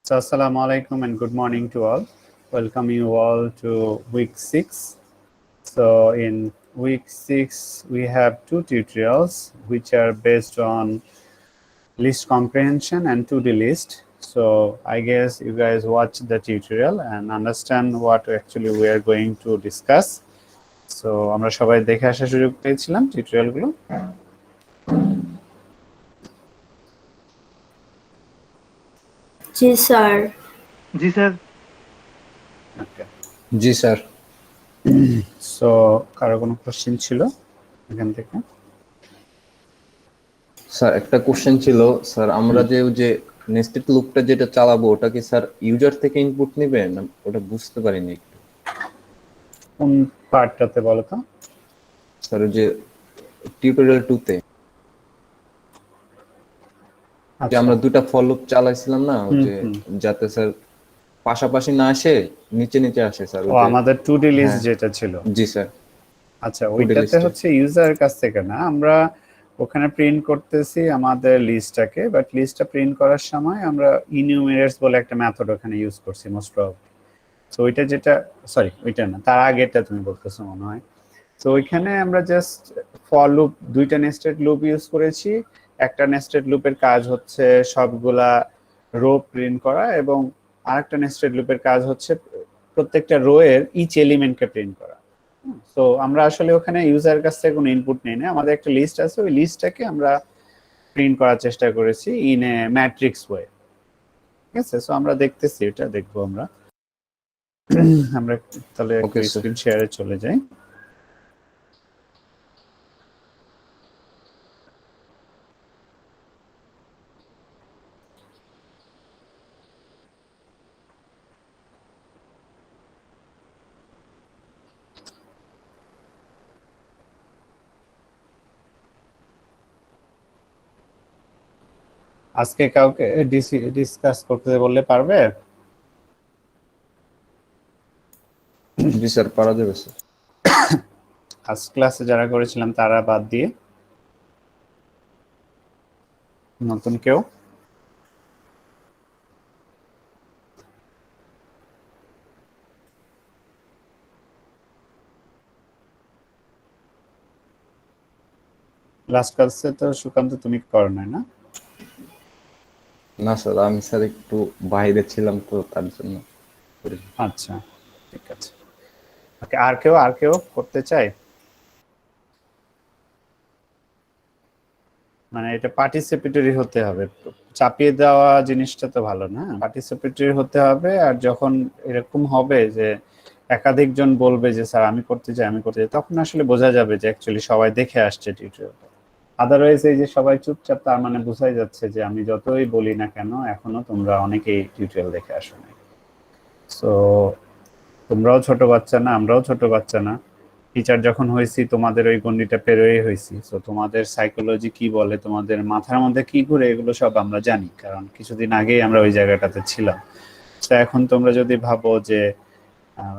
So, assalamu alaikum and good morning to all. Welcome you all to week 6. So, in week 6, we have two tutorials which are based on list comprehension and to-do list. So, I guess you guys watch the tutorial and understand what actually we are going to discuss. So, আমরা সবাই দেখে আসার সুযোগ পেয়েছিলাম টিউটোরিয়ালগুলো। জি sir. জি sir. ওকে, জি sir. So কারো কোনো question ছিল এখান থেকে? স্যার একটা কোশ্চেন ছিল স্যার, আমরা যে নেস্টেড লুপটা যেটা চালাবো ওটা কি স্যার ইউজার থেকে ইনপুট নেবে না? ওটা বুঝতে পারিনি একটু। কোন পার্টটাতে বলো তো? স্যার যে টিউটোরিয়াল 2 তে যে আমরা দুটো ফর লুপ চালাইছিলাম না, যে যাতে স্যার পাশাপাশি না আসে নিচে নিচে আসে স্যার। ও আমাদের টু ডি লিস্ট যেটা ছিল। জি স্যার। আচ্ছা, ওইটাতে হচ্ছে ইউজারের কাছ থেকে না, আমরা ওখানে প্রিন্ট করতেছি আমাদের লিস্টটাকে, বাট লিস্টটা প্রিন্ট করার সময় আমরা ইনিউমেরেটস বলে একটা মেথড ওখানে ইউজ করছি মোস্ট প্রবাবলি। সো ওইটা যেটা, সরি ওইটা না, তার আগেটা তুমি বলতেছো মনে হয়। তো ওইখানে আমরা জাস্ট ফর লুপ, দুইটা নেস্টেড লুপ ইউজ করেছি। একটা নেস্টেড লুপের কাজ হচ্ছে সবগুলা রো প্রিন্ট করা, এবং আরেকটা নেস্টেড লুপের কাজ হচ্ছে প্রত্যেকটা রো এর ইচ এলিমেন্টকে প্রিন্ট করা। সো আমরা আসলে ওখানে ইউজারের কাছ থেকে কোনো ইনপুট নেই না, আমাদের একটা লিস্ট আছে, ওই লিস্টটাকে আমরা প্রিন্ট করার চেষ্টা করেছি ইন এ ম্যাট্রিক্স ওয়ে। ঠিক আছে, সো আমরা দেখতেছি, এটা দেখবো আমরা। আমরা তাহলে স্ক্রিন শেয়ারে চলে যাই। আজকে কাউকে ডিসকাস করতে বললে পারবে? জি স্যার, পারা যাবে স্যার। আজ ক্লাসে যারা করেছিলাম তারা বাদ দিয়ে নতুন কেউ? লাস্ট ক্লাসে তো সুকান্ত তুমি করো নাই না? না স্যার, আমি স্যার একটু বাইরে ছিলাম তো তার জন্য। আচ্ছা ঠিক আছে, ওকে। আর কেউ করতে চায়? মানে এটা পার্টিসিপেটরি হতে হবে, চাপিয়ে দেওয়া জিনিসটা তো ভালো না, পার্টিসিপেটরি হতে হবে। আর যখন এরকম হবে যে একাধিক জন বলবে যে স্যার আমি করতে চাই, তখন আসলে বোঝা যাবে যে অ্যাকচুয়ালি সবাই দেখে আসছে টিউটোরিয়ালটা। আদারওয়াইজ এই যে সবাই চুপচাপ, তার মানে বোঝাই যাচ্ছে যে আমি যতই বলি না কেন এখনো তোমরা অনেকেই টিউটোরিয়াল দেখে আসো না। সো তোমরাও ছোট বাচ্চা না, আমরাও ছোট বাচ্চা না, টিচার যখন হয়েছি তোমাদের ওই গণ্ডিটা পেরোয় হয়েছি। সো তোমাদের সাইকোলজি কি বলে, তোমাদের মাথার মধ্যে কি ঘুরে, এগুলো সব আমরা জানি, কারণ কিছুদিন আগেই আমরা ওই জায়গাটাতে ছিলাম। তো এখন তোমরা যদি ভাবো যে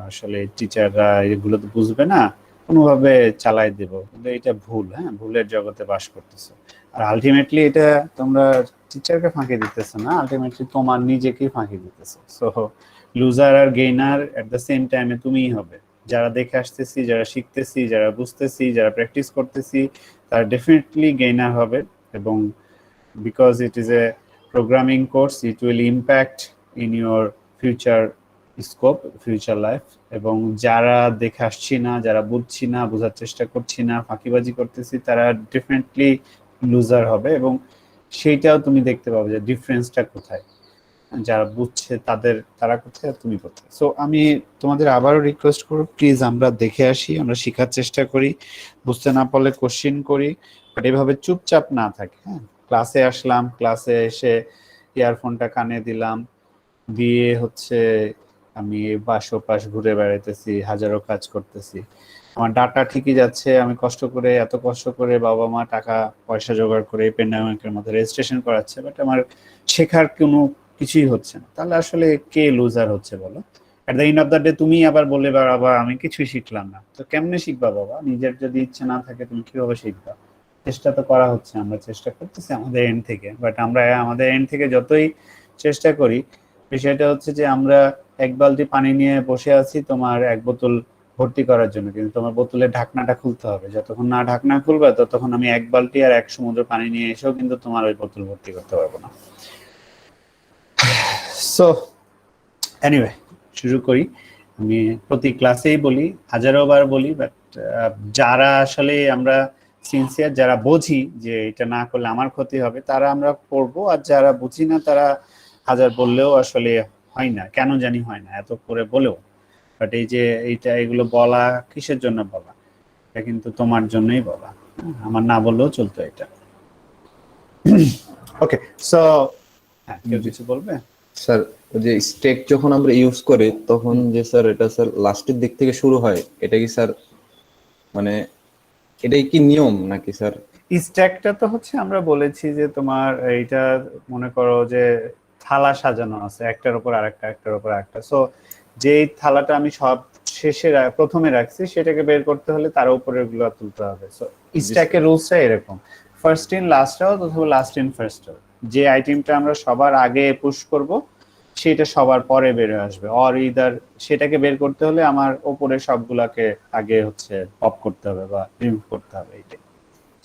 আসলে টিচাররা এগুলো তো বুঝবে না, কোনোভাবে চালাই দেব, কিন্তু এটা ভুল। হ্যাঁ, ভুলের জগতে বাস করতেছো। আর আলটিমেটলি এটা তোমরা টিচারকে ফাঁকি দিতেছো না, আলটিমেটলি তোমার নিজেকেই ফাঁকি দিতেছো। সো লুজার আর গেইনার এট দ্য সেম টাইমে তুমিই হবে। যারা দেখে আসতেছি, যারা শিখতেছি, যারা বুঝতেছি, যারা প্র্যাকটিস করতেছি, তারা ডেফিনেটলি গেইনার হবে। এবং because it is a programming course, it will impact in your future scope, future life. এবং যারা দেখে আসছি না, যারা বুঝছি না, বোঝার চেষ্টা করছি না, ফাঁকিবাজি করতেছি, তারা ডেফিনেটলি লুজার হবে। এবং সেইটাও তুমি দেখতে পাবে যে ডিফারেন্সটা কোথায়, যারা বুঝছে তারা কোথায় আর তুমি কোথায়। সো আমি তোমাদের আবারও রিকোয়েস্ট করব, প্লিজ আমরা দেখে আসি, আমরা শেখার চেষ্টা করি, বুঝতে না পারলে কোশ্চেন করি, বাট এভাবে চুপচাপ না থাকি। হ্যাঁ, ক্লাসে আসলাম, ক্লাসে এসে ইয়ারফোনটা কানে দিলাম, দিয়ে হচ্ছে আমি বাস ওপাশ ঘুরে বেড়াইতেছি, হাজারো কাজ করতেছি, আমার ডাটা ঠিকই যাচ্ছে, আমি এত কষ্ট করে বাবা মা টাকা পয়সা জোগাড় করে পেন্ডামিকের মধ্যে রেজিস্ট্রেশন করাচ্ছে, বাট আমার শেখার কোনো কিছুই হচ্ছে না। তাহলে আসলে কে লুজার হচ্ছে বলো? At the end of the day তুমি আবার বলে বাবা আমি কিছুই শিখলাম না, তো কেমনে শিখবা বাবা? নিজের যদি ইচ্ছে না থাকে তুমি কিভাবে শিখবা? চেষ্টা তো করা হচ্ছে, আমরা চেষ্টা করতেছি আমাদের এন্ড থেকে, বাট আমরা আমাদের এন্ড থেকে যতই চেষ্টা করি, বিষয়টা হচ্ছে যে আমরা এক বালতি পানি নিয়ে বসে আছি তোমার এক বোতল ভর্তি করার জন্য, কিন্তু তোমার বোতলের ঢাকনাটা খুলতে হবে। যতক্ষণ না ঢাকনা খুলবে ততক্ষণ আমি এক বালতি আর এক সমুদ্র পানি নিয়ে এসেও কিন্তু তোমার ওই বোতল ভর্তি করতে পারবো না। সো এনিওয়ে, শুরু করি। আমি প্রতি ক্লাসেই বলি, হাজারো বার বলি, বাট যারা আসলে আমরা সিনসিয়ার, যারা বুঝি যে এটা না করলে আমার ক্ষতি হবে, তারা আমরা করবো। আর যারা বুঝি না তারা হাজার বললেও আসলে হয় না, কেন জানি হয় না, এত করে বলেও। বাট এই যে এগুলো বলা কিসের জন্য বলা, এটা কিন্তু তোমার জন্যই বলা, আমার না বললেও চলতো এটা। ওকে, সো হ্যাঁ, কেউ কিছু বলবে? স্যার ওই যে স্টেক যখন আমরা ইউজ করি তখন যে স্যার এটা স্যার লাস্টের দিক থেকে শুরু হয়, এটা কি স্যার মানে এটাই কি নিয়ম নাকি স্যার? স্ট্যাকটা তো হচ্ছে আমরা বলেছি যে তোমার এইটা মনে করো যে থালা সাজানো আছে একটার উপর আরেকটা, একটার উপর আরেকটা। সো যেই থালাটা আমি সব শেষে প্রথমে রাখছি সেটাকে বের করতে হলে তার উপরে এগুলো তুলতে হবে। সো স্ট্যাকের রুলসটা এরকম, ফার্স্ট ইন লাস্ট আউট অথবা লাস্ট ইন ফার্স্ট আউট। যে আইটেমটা আমরা সবার আগে পুশ করব সেটা সবার পরে বের হয়ে আসবে, অর ইদার সেটাকে বের করতে হলে আমার উপরে সবগুলাকে আগে হচ্ছে পপ করতে হবে বা রিমুভ করতে হবে। এইটাই।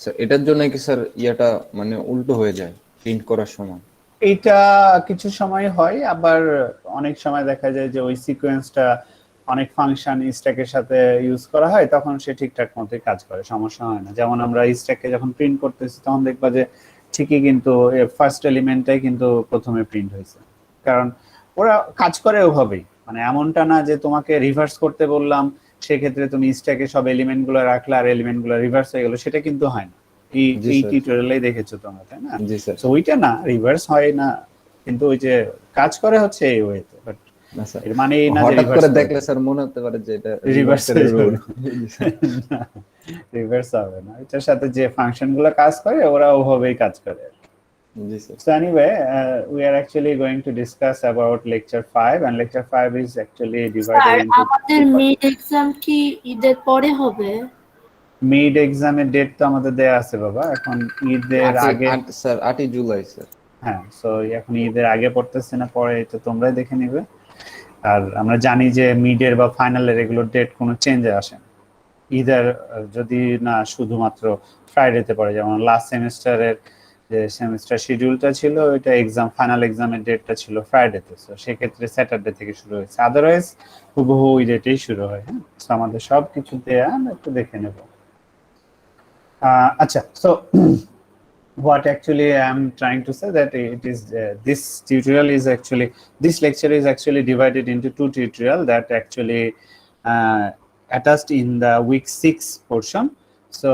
স্যার এটার জন্য কি স্যার ইয়াটা মানে উল্টো হয়ে যায় প্রিন্ট করার সময়? এটা কিছু সময় হয়, আবার অনেক সময় দেখা যায় যে ওই সিকোয়েন্সটা অনেক ফাংশন স্ট্যাকের সাথে ইউজ করা হয়, তখন সে ঠিকঠাক মতোই কাজ করে, সমস্যা হয় না। যেমন আমরা স্ট্যাকে যখন প্রিন্ট করতেছি তখন দেখবা যে ঠিকই কিন্তু ফার্স্ট এলিমেন্টটাই কিন্তু প্রথমে প্রিন্ট হয়েছে, কারণ ওরা কাজ করে ওভাবেই। মানে এমনটা না যে তোমাকে রিভার্স করতে বললাম সেক্ষেত্রে তুমি স্ট্যাকে সব এলিমেন্ট গুলো রাখলে আর এলিমেন্ট গুলো রিভার্স হয়ে গেল, সেটা কিন্তু হয় না। এই টিউটোরিয়ালেই দেখেছো তোমরা, তাই না? জি স্যার। তো ওইটা না, রিভার্স হয় না, কিন্তু ওই যে কাজ করে হচ্ছে এই ওয়েতে। বাট না স্যার, এর মানে এই না যে হঠাৎ রিভার্স করে দেখলে স্যার মনে হতে পারে যে এটা রিভার্স রিভার্সের রুল। রিভার্স হবে না, এটার সাথে যে ফাংশন গুলো কাজ করে ওরা ওভাবেই কাজ করে। জি sir. So anyway, we are actually going to discuss about lecture 5, and lecture 5 is actually divided sir into আমাদের মিড এক্সাম কি ঈদের পরে হবে? মিড এক্সামের ডেট তো আমাদের দেয়া আছে বাবা, এখন ঈদের আগে। Sir 8 July sir. হ্যাঁ, সো এখন ঈদের আগে পড়তেছে না পরে, এটা তোমরাই দেখে নিবে। আর আমরা জানি যে মিডের বা ফাইনালের এগুলোর ডেট কোনো চেঞ্জে আসে না, ঈদের যদি না শুধুমাত্র ফ্রাইডেতে পড়ে। যেমন লাস্ট সেমিস্টারের যে সেমিস্টার শিডিউলটা ছিল ওইটা এক্সাম, ফাইনাল এক্সামের ডেটটা ছিল ফ্রাইডেতে, সো সেক্ষেত্রে স্যাটারডে থেকে শুরু হয়েছে, আদারওয়াইজ হুবহু ওই ডেটেই শুরু হয়। হ্যাঁ, সো আমাদের সব কিছু দেয়া আমরা একটু দেখে নেব। আচ্ছা, so what actually I'm trying to say that it is this tutorial is actually, this lecture is actually divided into two tutorial that actually attached in the week 6 portion. So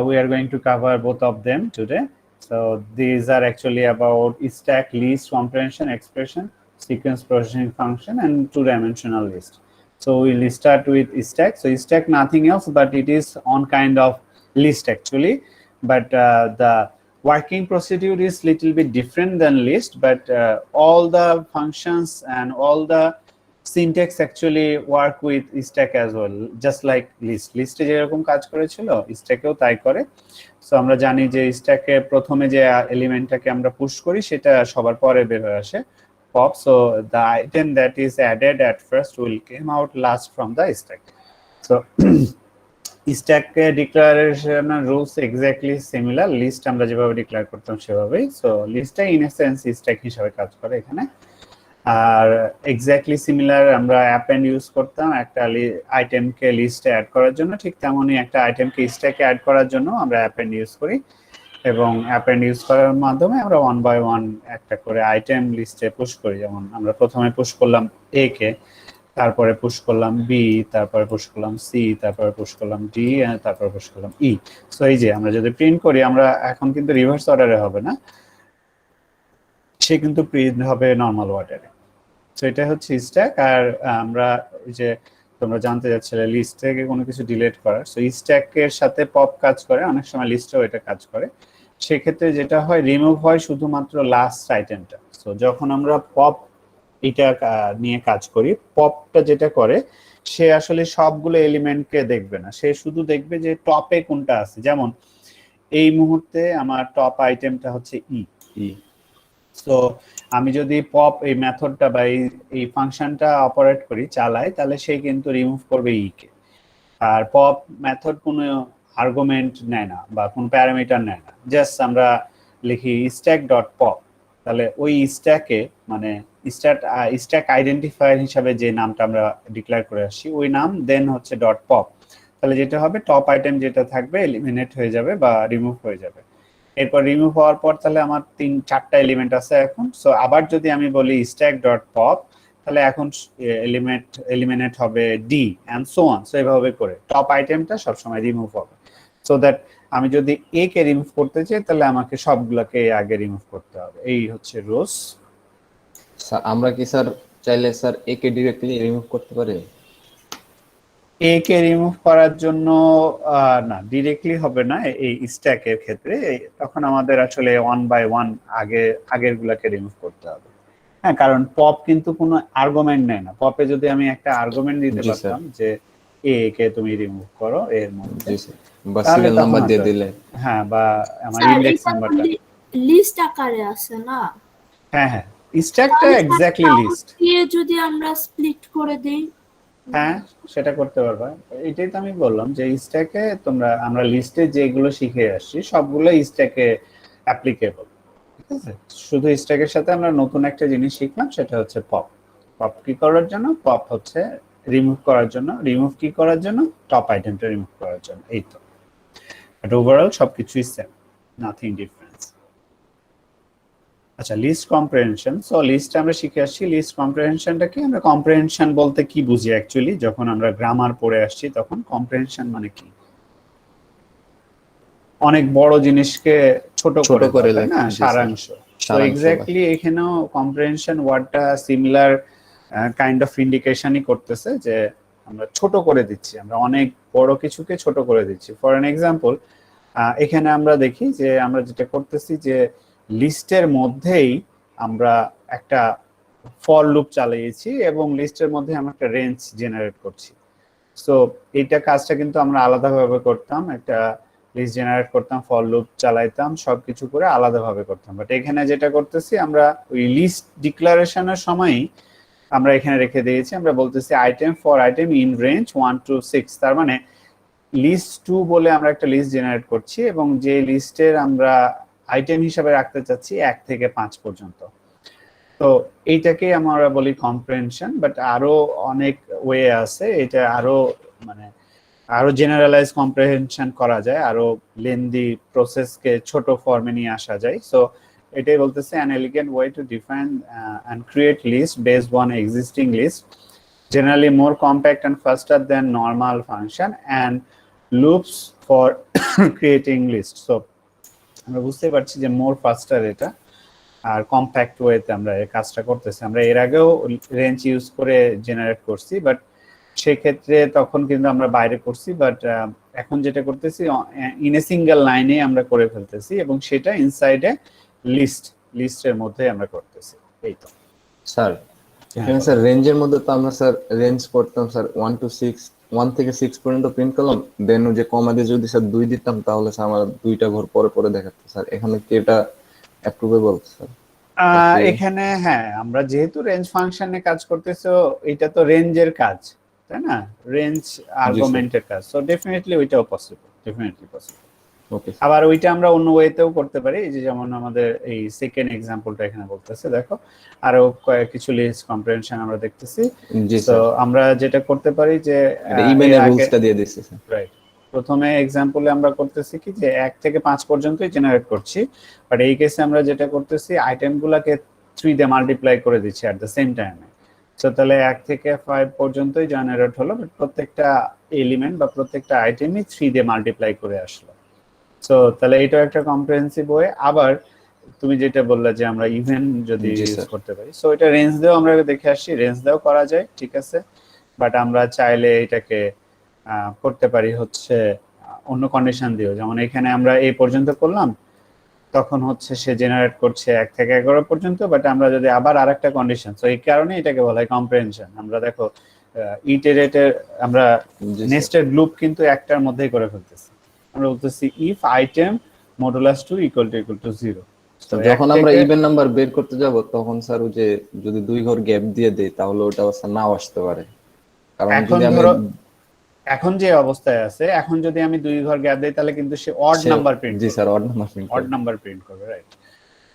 we are going to cover both of them today. So these are actually about stack, list, comprehension, expression, sequence processing function, and two-dimensional list. So we'll start with stack. So stack nothing else but it is on kind of list actually, but the working procedure is little bit different than list, but all the functions and all the syntax actually work with stack as well, just like list এ যেরকম কাজ করেছিল স্ট্যাকেও তাই করে। So আমরা জানি যে স্ট্যাকে প্রথমে যে এলিমেন্টটাকে আমরা পুশ করি সেটা সবার পরে বের হয়ে আসে, pop. So the item that is added at first will came out last from the stack. So stack declaration rules exactly similar, list আমরা যেভাবে ডিক্লেয়ার করতাম সেভাবেই। সো লিস্টটা ইন এ সেন্স স্ট্যাক হিসেবে কাজ করে এখানে। আর এক্স্যাক্টলি সিমিলার আমরা অ্যাপেন্ড ইউজ করতাম একটা আইটেমকে লিস্টে অ্যাড করার জন্য, ঠিক তেমনই একটা আইটেমকে স্ট্যাকে অ্যাড করার জন্য আমরা অ্যাপেন্ড ইউজ করি, এবং অ্যাপেন্ড ইউজ করার মাধ্যমে আমরা ওয়ান বাই ওয়ান একটা করে আইটেম লিস্টে পুশ করি। যেমন আমরা প্রথমে পুশ করলাম এ কে, তারপরে পুশ করলাম বি, তারপরে পুশ করলাম সি, তারপরে পুশ করলাম ডি, তারপরে পুশ করলাম ই। সো এই যে আমরা যদি প্রিন্ট করি, আমরা এখন কিন্তু রিভার্স অর্ডারে হবে না, সে কিন্তু প্রিন্ট হবে নরমাল অর্ডারে। সো এটা হচ্ছে স্ট্যাক। আর আমরা এই যে তোমরা জানতে যাচ্ছিলে লিস্ট থেকে কোনো কিছু ডিলিট করার, সো স্ট্যাকের সাথে পপ কাজ করে, অনেক সময় লিস্টেও এটা কাজ করে। সেক্ষেত্রে যেটা হয়, রিমুভ হয় শুধুমাত্র লাস্ট আইটেমটা। সো যখন আমরা পপ এটা নিয়ে কাজ করি, পপটা যেটা করে সে আসলে সবগুলো এলিমেন্টকে দেখবে না, সে শুধু দেখবে যে টপে কোনটা আছে। যেমন এই মুহূর্তে আমার টপ আইটেমটা হচ্ছে ই, সো আমি যদি পপ এই মেথডটা বা এই ফাংশনটা অপারেট করি, চালাই, তাহলে সে কিন্তু রিমুভ করবে ই কে। আর পপ মেথড কোনো আর্গুমেন্ট নেয় না বা কোনো প্যারামিটার নেয় না, জাস্ট আমরা লিখি স্ট্যাক ডট পপ, তাহলে ওই স্ট্যাকে মানে স্ট্যাক আইডেন্টিফায়ার হিসাবে যে নামটা আমরা ডিক্লেয়ার করে আসছি ওই নাম, দেন হচ্ছে ডট পপ, তাহলে যেটা হবে টপ আইটেম যেটা থাকবে এলিমিনেট হয়ে যাবে বা রিমুভ হয়ে যাবে। এরপর রিমুভ হওয়ার পর তাহলে আমার 3-4টা এলিমেন্ট আছে এখন। সো আবার যদি আমি বলি স্ট্যাক ডট পপ, তাহলে এখন এলিমিনেট হবে D and so on. So এভাবে করে টপ আইটেমটা সবসময় রিমুভ হবে, সো দ্যাট আমি যদি এ কে রিমুভ করতে চাই তাহলে আমাকে সবগুলোকে আগে রিমুভ করতে হবে। এই হচ্ছে রোস। স্যার আমরা কি স্যার চাইলে স্যার এ কে ডিরেক্টলি রিমুভ করতে পারি? এ কে রিমুভ করার জন্য না, ডিরেক্টলি হবে না এই স্ট্যাকের ক্ষেত্রে, তখন আমাদের আসলে 1 বাই 1 আগের গুলাকে রিমুভ করতে হবে। হ্যাঁ, কারণ পপ কিন্তু কোনো আর্গুমেন্ট নেয় না। পপে যদি আমি একটা আর্গুমেন্ট দিতে জি, পারতাম যে এ কে তুমি রিমুভ করো এর মধ্যে, জি স্যার, বা তাহলে সিরিয়াল তখন নাম্বার দিয়ে হতো। দিলে। হ্যাঁ, বা আমার স্যার ইন্ডেক্স এটা নাম্বারটা। লিস্ট আকারে আছে না? হ্যাঁ হ্যাঁ, স্ট্যাকটা তাহলে স্যার এক্স্যাক্টলি count লিস্ট। দিয়ে যদি আমরা স্প্লিট করে দেই, হ্যাঁ, সেটা করতে পারবা। এটাই তো আমি বললাম যে স্ট্যাকে আমরা লিস্টে যেগুলো শিখে আসছি সবগুলো স্ট্যাকে অ্যাপ্লিকেবল। ঠিক আছে, শুধু স্ট্যাকের সাথে আমরা নতুন একটা জিনিস শিখলাম, সেটা হচ্ছে পপ। পপ কি করার জন্য? পপ হচ্ছে রিমুভ করার জন্য। রিমুভ কি করার জন্য? টপ আইটেমটা রিমুভ করার জন্য। এই তো, বাট ওভারঅল সবকিছুই সেম, নাথিং ডিফারেন্স। আচ্ছা, লিস্ট কম্প্রিহেনশন। সো লিস্ট আমরা শিখে আসছি। লিস্ট কম্প্রিহেনশনটা কি? আমরা কম্প্রিহেনশন বলতে কি বুঝি অ্যাকচুয়ালি, যখন আমরা গ্রামার পড়ে আসছি তখন কম্প্রিহেনশন মানে কি? অনেক বড় জিনিসকে ছোট করে করে দেওয়া, তাই না? লেখা, জি স্যার, সারাংশ। তো সারাংশ এক্স্যাক্টলি এখানেও কম্প্রিহেনশন ওয়ার্ডটা সিমিলার কাইন্ড অফ ইন্ডিকেশনই করতেছে যে আমরা ছোট করে দিচ্ছি, আমরা অনেক বড় কিছুকে ছোট করে দিচ্ছি। ফর অ্যান এক্সাম্পল, এখানে আমরা দেখি যে আমরা যেটা করতেছি যে লিস্টের মধ্যেই আমরা একটা ফর লুপ চালিয়েছি এবং লিস্টের মধ্যে আমরা একটা রেঞ্জ জেনারেট করছি। সো এইটা কাজটা কিন্তু আমরা আলাদাভাবে করতাম, একটা লিস্ট জেনারেট করতাম, ফর লুপ চালাইতাম, সবকিছু করে আলাদাভাবে করতাম। বাট এখানে যেটা করতেছি আমরা ওই লিস্ট ডিক্লারেশনের সময়ই আমরা এখানে রেখে দিয়েছি, আমরা বলতেছি item for item in range 1 to 6। তার মানে লিস্ট 2 বলে আমরা একটা লিস্ট জেনারেট করছি এবং যে লিস্টের আমরা আইটেম হিসাবে রাখতে চাচ্ছি 1 থেকে 5 পর্যন্ত। তো এইটাকে আমরা বলি কম্প্রিহেনশন, বাট আরো অনেক ওয়ে আছে, এটা আরো মানে আরো জেনারেলাইজ কম্প্রিহেনশন করা যায়, আরো লেন্দি প্রসেসকে ছোট ফর্মে নিয়ে আসা যায়। সো এটাই বলতেছে an elegant way to define and create list based on existing list, generally more compact and faster than normal function and loops for creating list. So আমরা বুঝতে পারছি যে মোর ফাস্টার এটা, আর কম্প্যাক্ট ওয়েতে আমরা এই কাজটা করতেছি। আমরা এর আগেও রেঞ্জ ইউজ করে জেনারেট করছি, বাট সেক্ষেত্রে তখন কিন্তু আমরা বাইরে করছি, বাট এখন যেটা করতেছি ইন এ সিঙ্গেল লাইনে আমরা করে ফেলতেছি এবং সেটা ইনসাইডে লিস্টের মধ্যে আমরা করতেছি। এই তো স্যার, এখানে স্যার রেঞ্জের মধ্যে তো আমরা স্যার রেঞ্জ করতাম স্যার 1 to 6, 1 থেকে 6 পর্যন্ত প্রিন্ট করলাম, দেন যে কমা দিয়ে যদি স্যার 2 দিতাম তাহলে স্যার আমার দুইটা ঘর পরে পরে দেখাতো। স্যার এখানে কি এটা অ্যাপ্রুভেবল স্যার? এখানে হ্যাঁ, আমরা যেহেতু রেঞ্জ ফাংশনে কাজ করতেছি, এটা তো রেঞ্জের কাজ, তাই না? রেঞ্জ আর্গুমেন্টের কাজ। সো ডেফিনেটলি ওইটাও পসিবল, ডেফিনেটলি পসিবল। ওকে, আবার ওইটা আমরা অন্য ওয়েতেও করতে পারি, এই যে যেমন আমাদের এই সেকেন্ড এক্সাম্পলটা এখানে বলতেছে, দেখো আরো কিছু লিস্ট কম্প্রিহেনশন আমরা দেখতেছি। জি তো স্যার, আমরা যেটা করতে পারি যে ইভেনের রুলসটা দিয়ে দিছি স্যার। রাইট, প্রথমে এক্সাম্পলে আমরা করতেছি কি যে 1 থেকে 5 পর্যন্তই জেনারেট করছি, বাট এই কেসে আমরা যেটা করতেছি আইটেমগুলোকে 3 দিয়ে মাল্টিপ্লাই করে দিচ্ছি এট দ্য সেম টাইমে। সো তাহলে 1 থেকে 5 পর্যন্তই জেনারেট হলো, বাট প্রত্যেকটা এলিমেন্ট বা প্রত্যেকটা আইটেমই 3 দিয়ে মাল্টিপ্লাই করে আসলো। সো তাহলে এটাও একটা কম্প্রিহেনসিভ ওয়ে। আবার তুমি যেটা বললা যে আমরা ইভেন যদি জি, ইউজ স্যার। করতে পারি, সো এটা রেঞ্জ দিয়েও আমরা দেখে আসছি, রেঞ্জ দিয়েও করা যায়, ঠিক আছে। বাট আমরা চাইলে এটাকে করতে পারি হচ্ছে অন্য কন্ডিশন দিয়েও, যেমন এখানে আমরা এই পর্যন্ত করলাম, তখন হচ্ছে সে জেনারেট করছে 1 থেকে 11 পর্যন্ত, বাট আমরা যদি আবার আরেকটা কন্ডিশন, সো এই কারণে এটাকে বলা হয় কম্প্রিহেনশন। আমরা দেখো ইটারেটের আমরা জি নেস্টেড লুপ কিন্তু একটার মধ্যেই করে ফেলতেছি। আমরা বলতেছি if item modulus 2 equal to 0। তো যখন এক আমরা থেকে- ইভেন নাম্বার বের করতে যাব তখন স্যার ওই যে যদি 2 ঘর গ্যাপ দিয়ে দেই তাহলে ওটা অবস্থা নাও আসতে পারে, কারণ এখন যদি আমি ধরো এখন যে অবস্থায় আছে, এখন যদি আমি 2 ঘর গ্যাপ দিই তাহলে কিন্তু সে অড নাম্বার প্রিন্ট জি করবে, sir odd number print odd করবে। নাম্বার প্রিন্ট করবে, রাইট?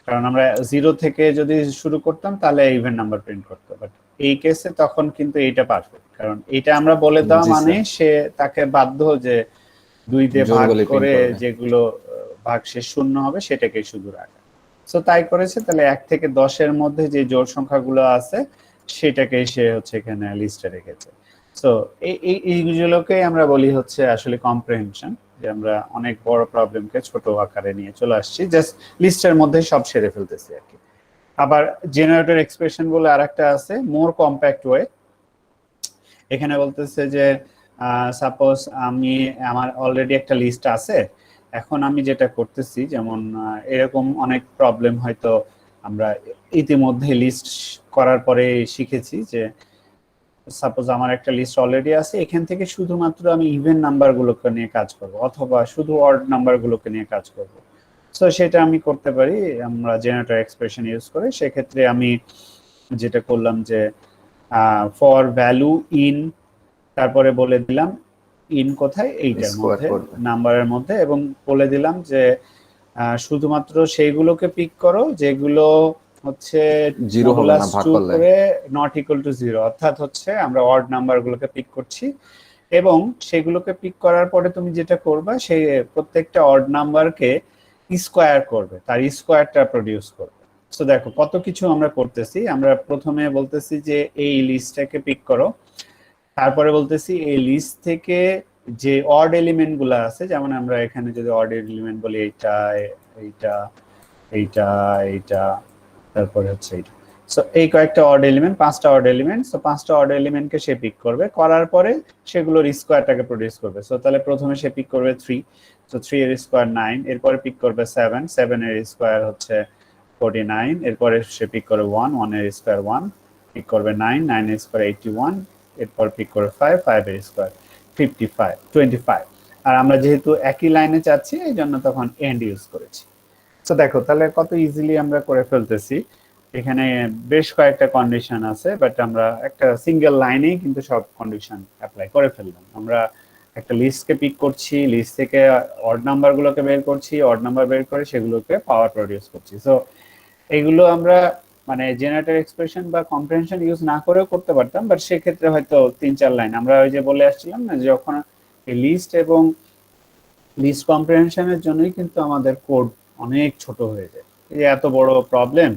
কারণ আমরা 0 থেকে যদি শুরু করতাম তাহলে ইভেন নাম্বার প্রিন্ট করতো, বাট এই কেসে তখন কিন্তু এইটা পারফেক্ট, কারণ এটা আমরা বলে দেওয়া জি মানে স্যার, সে তাকে বাধ্য যে 2 দিয়ে জোর ভাগ গলে প্রিন্ট করে করবে। যেগুলো ভাগশেষ শূন্য হবে সেটাকে শুধু রাখা। সো তাই করেছে, তাহলে 1 থেকে 10 এর মধ্যে যে জোড় সংখ্যাগুলো আছে সেটাকে সে হচ্ছে এখানে লিস্টে রেখেছে। সো এইগুলোকেই আমরা বলি হচ্ছে আসলে কম্প্রিহেনশন, যে আমরা অনেক বড় প্রবলেমকে ছোট আকারে নিয়ে চলে আসছি, জাস্ট লিস্টের মধ্যে সব সেরে ফেলতেছি আর কি। আবার জেনারেটর এক্সপ্রেশন বলে আরেকটা আছে, মোর কম্প্যাক্ট ওয়ে। এখানে বলতেছে যে সাপোজ আমার অলরেডি একটা লিস্ট আছে, এখন আমি যেটা করতেছি, যেমন এরকম অনেক প্রবলেম হয়তো আমরা ইতিমধ্যে লিস্ট করার পরে শিখেছি, যে সাপোজ আমার একটা লিস্ট অলরেডি আছে, এখান থেকে শুধুমাত্র আমি ইভেন নাম্বারগুলোকে নিয়ে কাজ করব অথবা শুধু অড নাম্বারগুলোকে নিয়ে কাজ করব। সো সেটা আমি করতে পারি আমরা জেনারেটর এক্সপ্রেশন ইউজ করে। সেক্ষেত্রে আমি যেটা করলাম যে ফর ভ্যালু ইন, তারপরে বলে দিলাম ইন কোথায়, এইটার স্কোয়ার মধ্যে, করবে। নাম্বারের মধ্যে, এবং বলে দিলাম যে শুধুমাত্র সেইগুলোকে পিক করো যেগুলো হচ্ছে 0 হবে মডুলাস না ভাগ 2 করলে। করে নট ইকুয়াল টু 0, অর্থাৎ হচ্ছে আমরা অড নাম্বারগুলোকে পিক করছি, এবং সেগুলোকে পিক করার পরে তুমি যেটা করবা সেই প্রত্যেকটা অড নাম্বারকে স্কোয়ার করবে, তার স্কোয়ারটা প্রডিউস করবে। সো দেখো কত কিছু আমরা করতেছি। আমরা প্রথমে বলতেছি যে এই লিস্টটাকে পিক করো, তারপরে বলতেছি এই লিস্ট থেকে যে অড এলিমেন্ট গুলো আছে, যেমন আমরা এখানে যদি অড এলিমেন্ট বলি এইটা এইটা এইটা এইটা, তারপরে হচ্ছে এইটা, সো এই কয়েকটা অড এলিমেন্ট, 5টা অড এলিমেন্ট, সো 5টা অড এলিমেন্টকে সে পিক করবে, করার পরে সেগুলোর স্কোয়ারটাকে প্রডিউস করবে। সো তাহলে প্রথমে সে পিক করবে 3, সো 3 এর স্কোয়ার 9, এরপরে পিক করবে 7, 7 এর স্কোয়ার হচ্ছে 49, এরপরে সে পিক করবে 1, 1 এর স্কোয়ার 1, পিক করবে 9, 9 এর স্কোয়ার 81, এরপর পিক করে 5, 5 এর স্কোয়ার 55, 25। আর আমরা যেহেতু একই লাইনে চাচ্ছি এই জন্য তখন এন্ড ইউজ করেছি। তো দেখো তাহলে কত ইজিলি আমরা করে ফেলতেছি। এখানে বেশ কয়েকটা কন্ডিশন আছে, বাট আমরা একটা সিঙ্গেল লাইনেই কিন্তু সব কন্ডিশন অ্যাপ্লাই করে ফেললাম। আমরা একটা লিস্টকে পিক করছি, লিস্ট থেকে অড নাম্বারগুলোকে বের করছি, অড নাম্বার বের করে সেগুলোকে পাওয়ার প্রডিউস করছি। সো এগুলো আমরা মানে জেনারেটর এক্সপ্রেশন বা কম্প্রিহেনশন ইউজ না করেও করতে পারতাম, বাট সেক্ষেত্রে হয়তো 3-4 লাইন আমরা ওই যে বলে আসছিলাম না, যখন এই লিস্ট এবং লিস্ট কম্প্রিহেনশনের জন্যই কিন্তু আমাদের কোড অনেক ছোট হয়ে যায়। এই যে এত বড় প্রবলেম,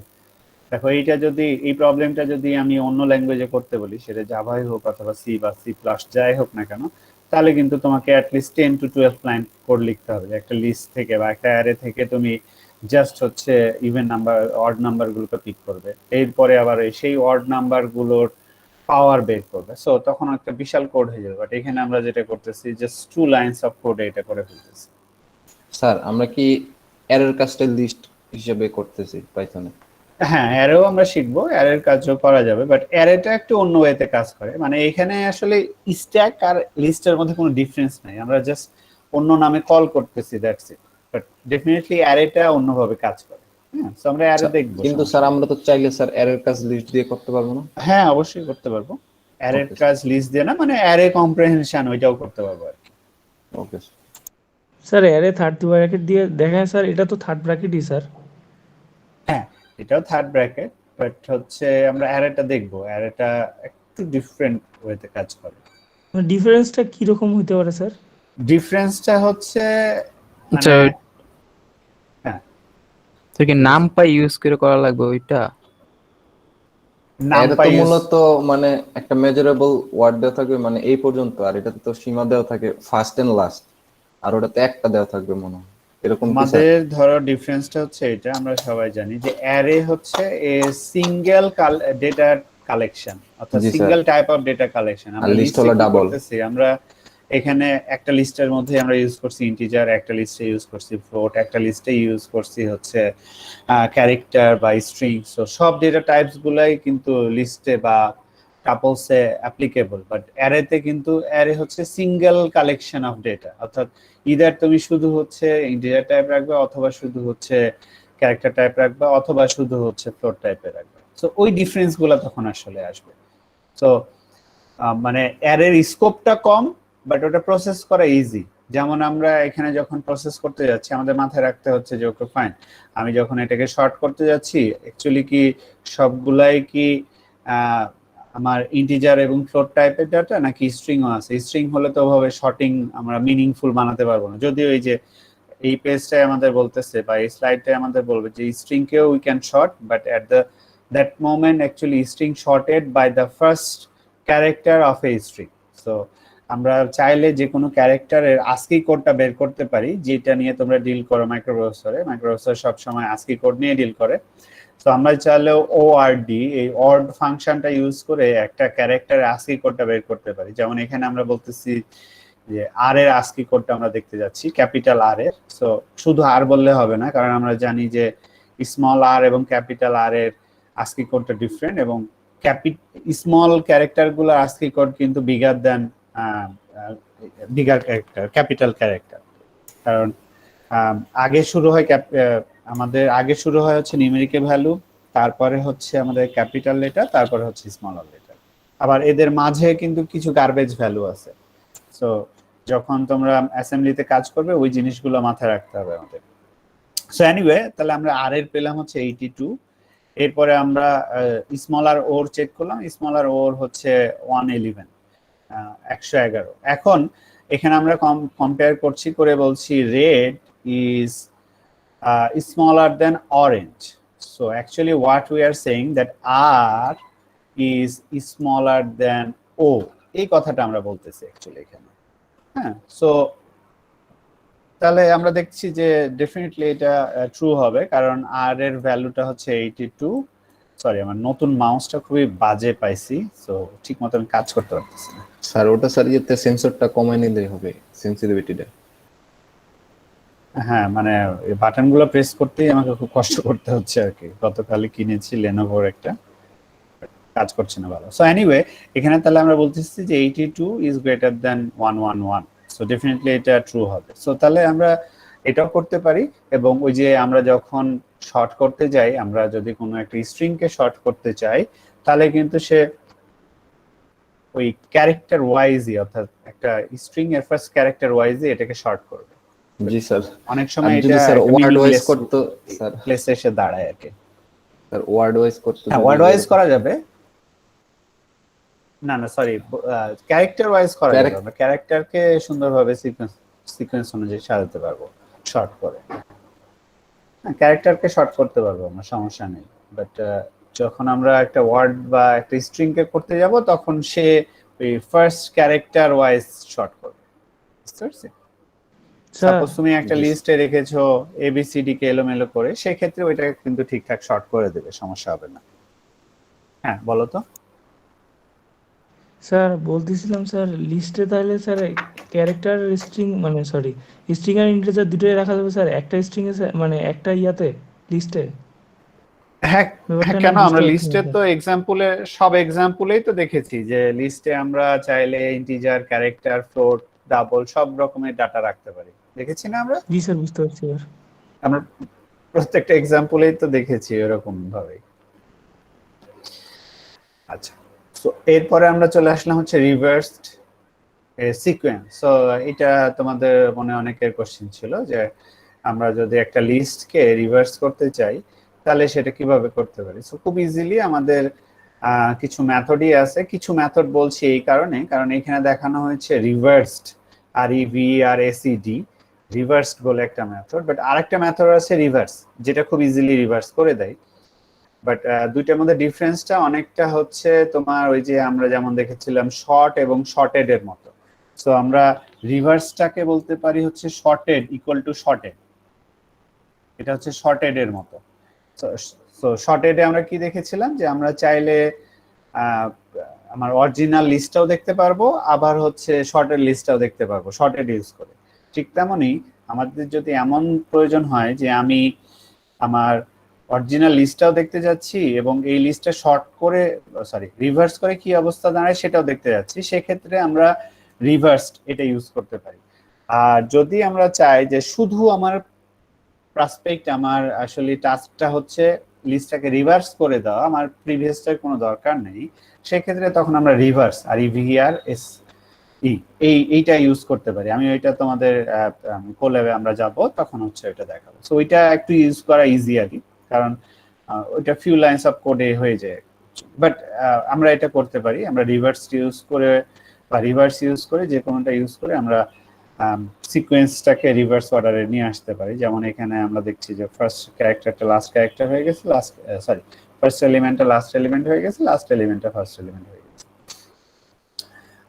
দেখো এইটা যদি এই প্রবলেমটা যদি আমি অন্য ল্যাঙ্গুয়েজে করতে বলি, সেটা জাভাই হোক অথবা সি বা সি প্লাস যাই হোক না কেন, তাহলে কিন্তু তোমাকে অ্যাটলিস্ট 10 to 12 লাইন কোড লিখতে হবে একটা লিস্ট থেকে বা একটা অ্যারে থেকে। তুমি জাস্ট হচ্ছে ইভেন নাম্বার অড নাম্বারগুলোকে পিক করবে, এরপরে আবার সেই অড নাম্বারগুলোর পাওয়ার বের করবে। সো তখন একটা বিশাল কোড হয়ে যাবে, বাট এখানে আমরা যেটা করতেছি জাস্ট 2 লাইনস অফ কোডে এটা করে ফেলতেছি। স্যার আমরা কি এরর কাজটা লিস্ট হিসেবে করতেছি পাইথনে? হ্যাঁ, অ্যারেও আমরা শিখবো, অ্যারের কাজও করা যাবে, বাট অ্যারেটা একটু অন্য ওয়েতে কাজ করে। মানে এখানে আসলে স্ট্যাক আর লিস্টের মধ্যে কোনো ডিফারেন্স নাই, আমরা জাস্ট অন্য নামে কল করতেছি, দ্যাটস ইট। বাট ডেফিনেটলি অ্যারেটা অন্যভাবে কাজ করে। হ্যাঁ, সো আমরা অ্যারে দেখবো। কিন্তু স্যার আমরা তো চাইলে স্যার এরর কাজ লিস্ট দিয়ে করতে পারবো না? হ্যাঁ, অবশ্যই করতে পারবো। অ্যারের ওকে কাজ লিস্ট দিয়ে না, মানে অ্যারে কম্প্রিহেনশন ওইটাও করতে পারবো আর কি। Okay sir array third bracket দিয়ে দেখায় স্যার, এটা তো থার্ড ব্র্যাকেটই স্যার। হ্যাঁ, এটাও থার্ড ব্র্যাকেট, বাট হচ্ছে আমরা অ্যারেটা দেখবো, অ্যারেটা একটু ডিফারেন্ট ওয়েতে কাজ করে। ডিফারেন্সটা কিরকম হতে পারে স্যার? ডিফারেন্সটা হচ্ছে আচ্ছা, মানে হ্যাঁ, তো কি নাম পাই ইউজ করে করা লাগবে ওইটা? নাম এটা তো পাই মূলত মানে একটা মেজারেবল ওয়ার্ড দেওয়া থাকবে মানে এই পর্যন্ত, আর এটাতে তো সীমা দেওয়া থাকে ফার্স্ট এন্ড লাস্ট, আর ওটাতে একটা দেওয়া থাকবে মনে হয়, এরকম কি স্যার? আমাদের ধরো ডিফারেন্সটা হচ্ছে এটা, আমরা সবাই জানি যে অ্যারে হচ্ছে এ সিঙ্গেল ডেটার কালেকশন, অর্থাৎ জি sir. Single type of data collection. আর আমরা লিস্ট লিস্টে হলো কি ডাবল। করতেছি, আমরা এখানে একটা লিস্টের মধ্যে আমরা ইউজ করছি ইন্টিজার, একটা লিস্টে ইউজ করছি ফ্লোট, একটা লিস্টে ইউজ করছি হচ্ছে ক্যারেক্টার বা স্ট্রিং। সো সব ডেটা টাইপস গুলাই কিন্তু লিস্টে বা টাপলসে অ্যাপ্লিকেবল, বাট অ্যারেতে কিন্তু অ্যারে হচ্ছে সিঙ্গেল কালেকশন অফ ডেটা, অর্থাৎ ইদার তুমি শুধু হচ্ছে ইন্টিজার টাইপ রাখবে অথবা শুধু হচ্ছে ক্যারেক্টার টাইপ রাখবা অথবা শুধু হচ্ছে ফ্লোট টাইপের রাখবা। সো ওই ডিফারেন্স গুলো তখন আসলে আসবে। সো মানে অ্যারের স্কোপটা কম, বাট ওটা প্রসেস করা ইজি। যেমন আমরা এখানে যখন প্রসেস করতে যাচ্ছি আমাদের মাথায় রাখতে হচ্ছে যে ওকে ফাইন, আমি যখন এটাকে শর্ট করতে যাচ্ছি অ্যাকচুয়ালি কি সবগুলাই কি আমার ইন্টিজার এবং ফ্লোট টাইপের ডাটা নাকি স্ট্রিংও আছে। স্ট্রিং হলে তো ওভাবে শর্টিং আমরা মিনিংফুল বানাতে পারবো না। যদিও এই যে এই পেজটাই আমাদের বলতেছে বা এই স্লাইডটাই আমাদের বলবে যে স্ট্রিং কেও we can sort, but at that moment actually string sorted by the first character of a string. So আমরা চাইলে যে কোনো ক্যারেক্টারের আস্কি কোডটা বের করতে পারি, যেটা নিয়ে তোমরা ডিল করো মাইক্রোপ্রসেসরে। মাইক্রোপ্রসেসর সবসময় আস্কি কোড নিয়ে ডিল করে। তো আমরা চাইলে ওআরডি এই অড ফাংশনটা ইউজ করে একটা ক্যারেক্টারের আস্কি কোডটা বের করতে পারি। যেমন এখানে আমরা বলতেছি যে আর এর আস্কি কোডটা আমরা দেখতে যাচ্ছি, ক্যাপিটাল আর এর। সো শুধু আর বললে হবে না, কারণ আমরা জানি যে স্মল আর এবং ক্যাপিটাল আর এর আস্কি কোডটা ডিফারেন্ট, এবং স্মল ক্যারেক্টারগুলোর আস্কি কোড কিন্তু bigger than bigger character, capital character. কারণ আগে শুরু হয় আমাদের আগে শুরু হয় হচ্ছে নিউমেরিক্যাল ভ্যালু, তারপরে হচ্ছে আমাদের ক্যাপিটাল লেটার, তারপরে হচ্ছে স্মল লেটার। আবার এদের মাঝে কিন্তু কিছু গার্বেজ ভ্যালু আছে। সো যখন তোমরা অ্যাসেম্বলিতে কাজ করবে ওই জিনিসগুলো মাথায় রাখতে হবে আমাদের। সো এনিওয়ে, তাহলে আমরা আর এর পেলাম হচ্ছে 82। এরপরে আমরা স্মল আর ওর চেক করলাম, স্মল আর ওর হচ্ছে 111, 111। এখন এখানে আমরা কম্পেয়ার করছি করে বলছি red is smaller than orange. So actually what we are saying that R is smaller than O, এই কথাটা আমরা বলতেছি অ্যাকচুয়ালি এখানে। হ্যাঁ, সো তাহলে আমরা দেখছি যে ডেফিনেটলি এটা ট্রু হবে, কারণ আর এর ভ্যালুটা হচ্ছে 82। সরি, আমার নতুন মাউসটা খুবই বাজে পাইছি, সো ঠিক মতো আমি কাজ করতে পারতেছি না। স্যার ওটা স্যার ইয়েতে সেন্সরটা কমায় নিলেই হবে, সেনসিটিভিটিটা। হ্যাঁ, মানে বাটনগুলো প্রেস করতেই আমাকে খুব কষ্ট করতে হচ্ছে আর কি। গতকালই কিনেছি লেনোভোর একটা, কাজ করছে না ভালো। সো এনিওয়ে, এখানে তাহলে আমরা বলতেছি যে 82 is greater than 111। So definitely এটা ট্রু হবে। সো তাহলে আমরা এটাও করতে পারি, এবং ওই যে আমরা যখন শর্ট করতে যাই, আমরা যদি কোনো একটা স্ট্রিংকে শর্ট করতে চাই তাহলে কিন্তু সে ওই ক্যারেক্টার ওয়াইজই, অর্থাৎ একটা স্ট্রিং এর ফার্স্ট ক্যারেক্টার ওয়াইজই এটাকে শর্ট করবে। জি স্যার। অনেক সময় যদি এটা স্যার ওয়ার্ড ওয়াইজ করতে স্যার প্লেসে এসে দাঁড়ায় আর কি। স্যার ওয়ার্ড ওয়াইজ করতে, হ্যাঁ, ওয়ার্ড ওয়াইজ করা যাবে। না না, সরি, ক্যারেক্টার ওয়াইজ করা যাবে। আমরা ক্যারেক্টারকে সুন্দরভাবে সিকোয়েন্স অনুযায়ী সাজাতে পারবো শর্ট করে। হ্যাঁ, ক্যারেক্টারকে শর্ট করতে পারবো আমরা, সমস্যা নেই। বাট যখন আমরা একটা ওয়ার্ড বা একটা স্ট্রিং কে করতে যাব তখন সে ওই ফার্স্ট ক্যারেক্টার ওয়াইজ শর্ট করবে। বুঝতে পারছি? সাপোজ তুমি একটা লিস্টে রেখেছো এবিসিডি কে এলোমেলো করে, সেই ক্ষেত্রে ওইটা কিন্তু ঠিকঠাক শর্ট করে দেবে, সমস্যা হবে না। হ্যাঁ, বলো তো। স্যার বলতেছিলাম স্যার, লিস্টে তাহলে স্যার ক্যারেক্টার স্ট্রিং মানে সরি স্ট্রিং আর ইন্টিজার দুটোই রাখা যাবে স্যার একটা স্ট্রিং এ, মানে একটা ইয়াতে লিস্টে? হ্যাঁ, কেন? আমরা লিস্টে তো এক্সাম্পলে, সব এক্সাম্পলেই তো দেখেছি যে লিস্টে আমরা চাইলে ইন্টিজার, ক্যারেক্টার, ফ্লোট, ডাবল সব রকমের ডাটা রাখতে পারি। দেখেছি না আমরা? জি স্যার, বুঝতে পারছি স্যার। আমরা প্রত্যেকটা এক্সাম্পলেই তো দেখেছি এরকম ভাবে। আচ্ছা, সো এরপরে আমরা চলে আসলাম হচ্ছে রিভার্সড সিকোয়েন্স। সো এটা তোমাদের মনে অনেকের কোশ্চেন ছিল যে আমরা যদি একটা লিস্টকে রিভার্স করতে চাই তাহলে সেটা কিভাবে করতে পারি। সো খুব ইজিলি আমাদের কিছু মেথডই আছে। কিছু মেথড বলছি এই কারণ এখানে দেখানো হয়েছে রিভার্সড, REVERSED, রিভার্সড বলে একটা মেথড। বাট আরেকটা মেথড আছে রিভার্স, যেটা খুব ইজিলি রিভার্স করে দেয়। বাট দুইটার মধ্যে ডিফারেন্সটা অনেকটা হচ্ছে তোমার ওই যে আমরা যেমন দেখেছিলাম শর্ট এবং শর্টেড এর মতো। সো আমরা রিভার্সটাকে বলতে পারি হচ্ছে শর্টেড ইকুয়াল টু শর্টেড, এটা হচ্ছে শর্টেড এর মতো। সো শর্টেডে আমরা কি দেখেছিলাম যে আমরা চাইলে আমার অরিজিনাল লিস্টটাও দেখতে পারবো, আবার হচ্ছে শর্টেড লিস্টটাও দেখতে পারবো শর্টেড ইউজ করে। ঠিক তেমনই আমাদের যদি এমন প্রয়োজন হয় যে আমি আমার অরিজিনাল লিস্টটাও দেখতে যাচ্ছি এবং এই লিস্টটা শর্ট করে রিভার্স করে কি অবস্থা দাঁড়ায় সেটাও দেখতে যাচ্ছি, সেক্ষেত্রে আমরা রিভার্সড এটা ইউজ করতে পারি। আর যদি আমরা চাই যে শুধু আমার প্রসপেক্ট আমার আসলে টাস্কটা হচ্ছে লিস্টটাকে রিভার্স করে দেওয়া, আমার প্রিভিয়াসটার কোনো দরকার নেই, সেক্ষেত্রে তখন আমরা রিভার্স আর ইভিআর এস এইটা ইউজ করতে পারি। আমি ওইটা তোমাদের কোল্যাবে আমরা যাব তখন হচ্ছে ওইটা দেখাবো। সো ওইটা একটু ইউজ করা ইজি আর কি, কারণ ওইটা ফিউ লাইন্স অফ কোডে হয়ে যায়। বাট আমরা এটা করতে পারি, আমরা রিভার্স ইউজ করে বা রিভার্স ইউজ করে যে কোনোটা ইউজ করে আমরা সিকোয়েন্সটাকে রিভার্স অর্ডারে নিয়ে আসতে পারি। যেমন এখানে আমরা দেখছি যে ফার্স্ট ক্যারেক্টারটা লাস্ট ক্যারেক্টার হয়ে গেছে, ফার্স্ট এলিমেন্টটা লাস্ট এলিমেন্ট হয়ে গেছে, লাস্ট এলিমেন্টটা ফার্স্ট এলিমেন্ট হয়ে গেছে।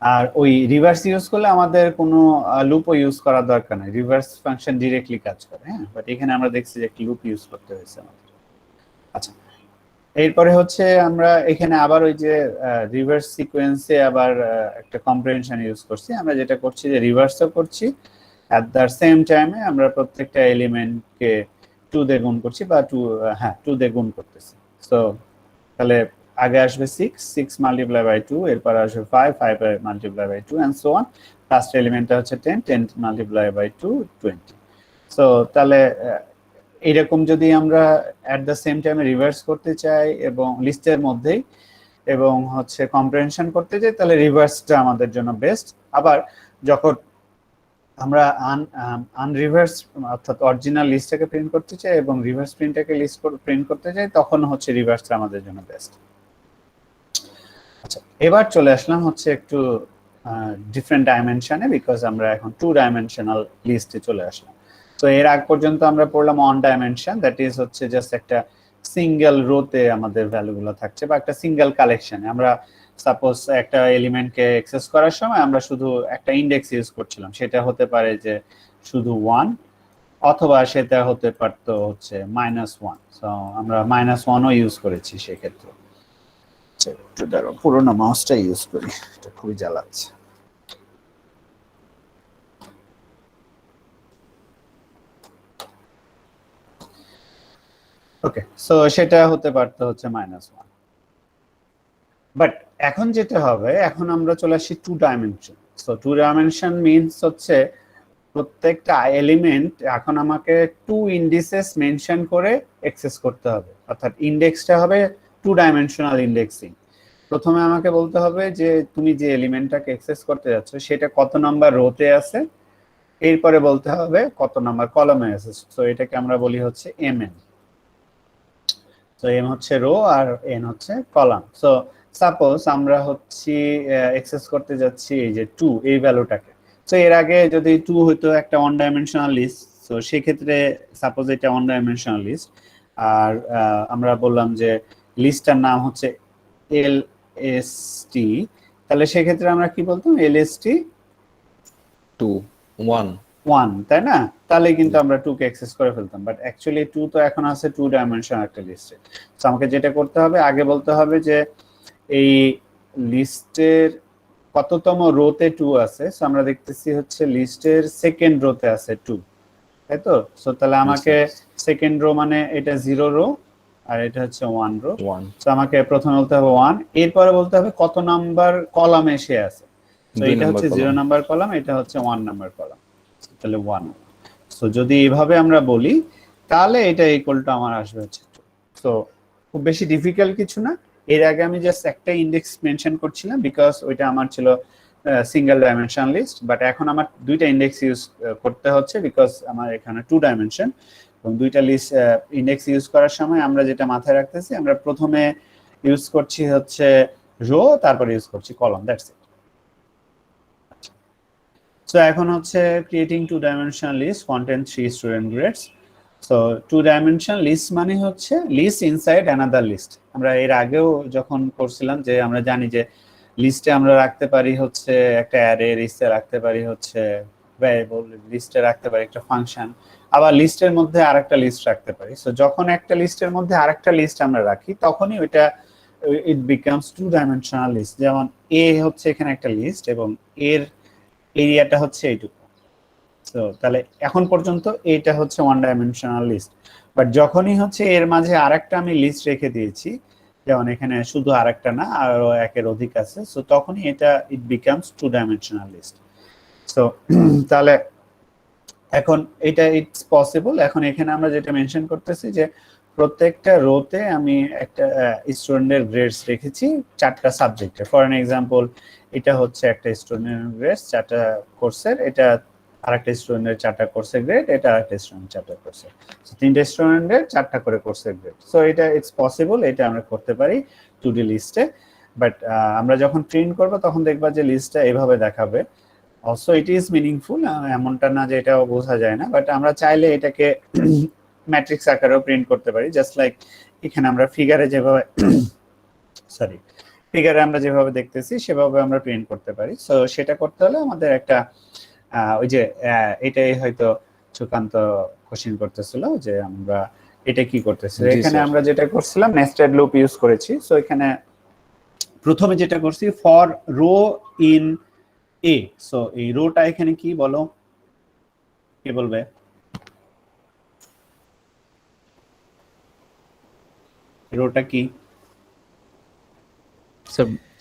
আর ওই রিভার্স ইউজ করলে আমাদের কোনো লুপও ইউজ করার দরকার নেই, রিভার্স ফাংশন ডিরেক্টলি কাজ করে। হ্যাঁ, বাট এখানে আমরা দেখছি যে একটা লুপ ইউজ করতে হয়েছে আমাদের। আচ্ছা, এরপরে হচ্ছে আমরা এখানে আবার ওই যে রিভার্স সিকোয়েন্সে আবার একটা কম্প্রিহেনশন ইউজ করছি। আমরা যেটা করছি যে রিভার্সও করছি, অ্যাট দ্য সেম টাইমে আমরা প্রত্যেকটা এলিমেন্টকে 2 দিয়ে গুণ করছি বা 2 দিয়ে গুণ করতেছি। সো তাহলে আগে আসবে 6 মাল্টিপ্লাই বাই 2, এরপর আসবে 5 multiply by 2 and so on. Last এলিমেন্টটা হচ্ছে 10 মাল্টিপ্লাই বাই 2 20। সো তাহলে এরকম যদি আমরা অ্যাট দ্য সেম টাইমে রিভার্স করতে চাই এবং লিস্টের মধ্যেই এবং হচ্ছে কম্প্রিহেনশন করতে চাই, তাহলে রিভার্সটা আমাদের জন্য বেস্ট। আবার যখন আমরা আনরিভার্স অর্থাৎ অরিজিনাল লিস্টটাকে প্রিন্ট করতে চাই এবং রিভার্স প্রিন্টটাকে প্রিন্ট করতে চাই, তখন হচ্ছে রিভার্সটা আমাদের জন্য বেস্ট। আচ্ছা, এবার চলে আসলাম হচ্ছে একটু ডিফারেন্ট ডাইমেনশনে, বিকজ আমরা এখন 2 ডাইমেনশনাল লিস্টে চলে আসলাম। তো এর আগ পর্যন্ত আমরা পড়লাম 1 ডাইমেনশন, দ্যাট ইজ হচ্ছে জাস্ট একটা সিঙ্গেল রোতে আমাদের ভ্যালুগুলো থাকছে বা একটা সিঙ্গেল কালেকশনে। আমরা সাপোজ একটা এলিমেন্টকে অ্যাক্সেস করার সময় আমরা শুধু একটা ইন্ডেক্স ইউজ করছিলাম, সেটা হতে পারে যে শুধু 1 অথবা সেটা হতে পারতো হচ্ছে -1। সো আমরা -1ও ইউজ করেছি সেক্ষেত্রে। একটু দাঁড়াও, পুরোনো মাউসটা ইউজ করি, এটা খুবই জ্বালাচ্ছে। ওকে, সো সেটা হতে পারতো হচ্ছে -1। বাট এখন যেটা হবে, এখন আমরা চলে আসি 2 ডাইমেনশন। সো 2 ডাইমেনশন মিন্স হচ্ছে প্রত্যেকটা এলিমেন্ট এখন আমাকে 2 ইন্ডিসেস মেনশন করে অ্যাক্সেস করতে হবে, অর্থাৎ ইন্ডেক্সটা হবে 2 ডাইমেনশনাল ইন্ডেক্সিং। প্রথমে আমাকে বলতে হবে যে তুমি যে এলিমেন্টটাকে অ্যাক্সেস করতে যাচ্ছ সেটা কত নাম্বার রোতে আছে, এরপরে বলতে হবে কত নাম্বার কলামে আছে। সো এটাকে আমরা বলি হচ্ছে mn। সো m হচ্ছে রো আর n হচ্ছে কলাম। সো সাপোজ আমরা হচ্ছে অ্যাক্সেস করতে যাচ্ছি এই যে 2 এই ভ্যালুটাকে। সো এর আগে যদি 2 হতো একটা 1 ডাইমেনশনাল লিস্ট, সো সেই ক্ষেত্রে সাপোজ এটা 1 ডাইমেনশনাল লিস্ট আর আমরা বললাম যে লিস্টটার নাম হচ্ছে lst, তাহলে সেই ক্ষেত্রে আমরা কি বলতাম lst 2 1, তাই না? তাহলে কিন্তু আমরা 2 কে অ্যাক্সেস করে ফেলতাম, বাট অ্যাকচুয়ালি 2 তো এখন আছে 2 ডাইমেনশনাল একটা লিস্টে। সো আমাকে যেটা করতে হবে, আগে বলতে হবে যে এই লিস্টের কততম রোতে 2 আছে। সো আমরা দেখতেছি হচ্ছে লিস্টের সেকেন্ড রোতে আছে 2, তাই তো? সো তাহলে আমাকে সেকেন্ড রো মানে এটা 0 রো আর এটা হচ্ছে 1 রো। সো আমাকে প্রথমে বলতে হবে 1, এরপরে বলতে হবে কত নাম্বার কলামে সে আছে। সো এটা হচ্ছে 0 নাম্বার কলাম, এটা হচ্ছে 1 নাম্বার কলাম, তাহলে 1। সো যদি এইভাবে আমরা বলি তাহলে এটা ইকুয়াল টু আমার আসবে হচ্ছে 2। সো খুব বেশি ডিফিকাল্ট কিছু না। এর আগে আমি জাস্ট একটা ইন্ডেক্স মেনশন করছিলাম বিকজ ওইটা আমার ছিল সিঙ্গেল ডাইমেনশন লিস্ট, বাট এখন আমার 2টা ইন্ডেক্স ইউজ করতে হচ্ছে বিকজ আমার এখানে 2 ডাইমেনশন এবং 2টা লিস্ট ইন্ডেক্স ইউজ করার সময় আমরা যেটা মাথায় রাখতেছি, আমরা প্রথমে ইউজ করছি হচ্ছে রো, তারপরে ইউজ করছি কলাম, দ্যাটস ইট। সো এখন হচ্ছে creating 2 dimensional list content 3 student grades. So 2 dimensional list মানে হচ্ছে লিস্ট ইনসাইড অ্যানাদার লিস্ট। আমরা এর আগেও যখন করছিলাম যে আমরা জানি যে লিস্টে আমরা রাখতে পারি হচ্ছে একটা অ্যারে, লিস্টে রাখতে পারি হচ্ছে ভ্যারিয়েবল, লিস্টে রাখতে পারি একটা ফাংশন, আবার লিস্টের মধ্যে আরেকটা লিস্ট রাখতে পারি। সো যখন একটা লিস্টের মধ্যে আরেকটা লিস্ট আমরা রাখি তখনই ওইটা ইট বিকামস 2 ডাইমেনশনাল লিস্ট। যেমন এ হচ্ছে এখানে একটা লিস্ট এবং এর এরিয়াটা হচ্ছে এইটুকু। সো তাহলে এখন পর্যন্ত এটা হচ্ছে 1 ডাইমেনশনাল লিস্ট, বাট যখনই হচ্ছে এর মাঝে আরেকটা আমি লিস্ট রেখে দিয়েছি, যেমন এখানে শুধু আরেকটা না আরো একের অধিক আছে, সো তখনই এটা it becomes 2 dimensional list. So তাহলে এখন এটা ইটস পসিবল। এখন এখানে আমরা যেটা মেনশন করতেছি যে প্রত্যেকটা রোতে আমি একটা স্টুডেন্টের গ্রেডস রেখেছি 4টা সাবজেক্টে। ফর এন এক্সাম্পল, এটা হচ্ছে একটা স্টুডেন্টের গ্রেডস 4টা কোর্সের, এটা আরেকটা স্টুডেন্টের 4টা কোর্সের গ্রেড, এটা আরেকটা স্টুডেন্ট 4টা কোর্সের, সো 3টে স্টুডেন্টের 4টা করে কোর্সের গ্রেড। সো এটা ইটস পসিবল, এটা আমরা করতে পারি 2D লিস্টে। বাট আমরা যখন প্রিন্ট করব তখন দেখবা যে লিস্টটা এভাবে দেখাবে। অলসো ইট ইজ মিনিংফুল, এমনটা না যে এটা বোঝা যায় না, বাট আমরা চাইলে এটাকে ম্যাট্রিক্স আকারেও প্রিন্ট করতে পারি, জাস্ট লাইক এখানে আমরা ফিগারে যেভাবে ফিগারে আমরা যেভাবে দেখতেছি সেভাবে আমরা প্রিন্ট করতে পারি। সো সেটা করতে হলে আমাদের একটা ওই যে এটাই হয়তো সুকান্ত কোশ্চেন করতেছিল যে আমরা এটা কি করতেছি। এখানে আমরা যেটা করছিলাম নেস্টেড লুপ ইউজ করেছি। সো এখানে প্রথমে যেটা করছি for rho in a. So এই রোটা এখানে কি বলো, কে বলবে? রোটা কি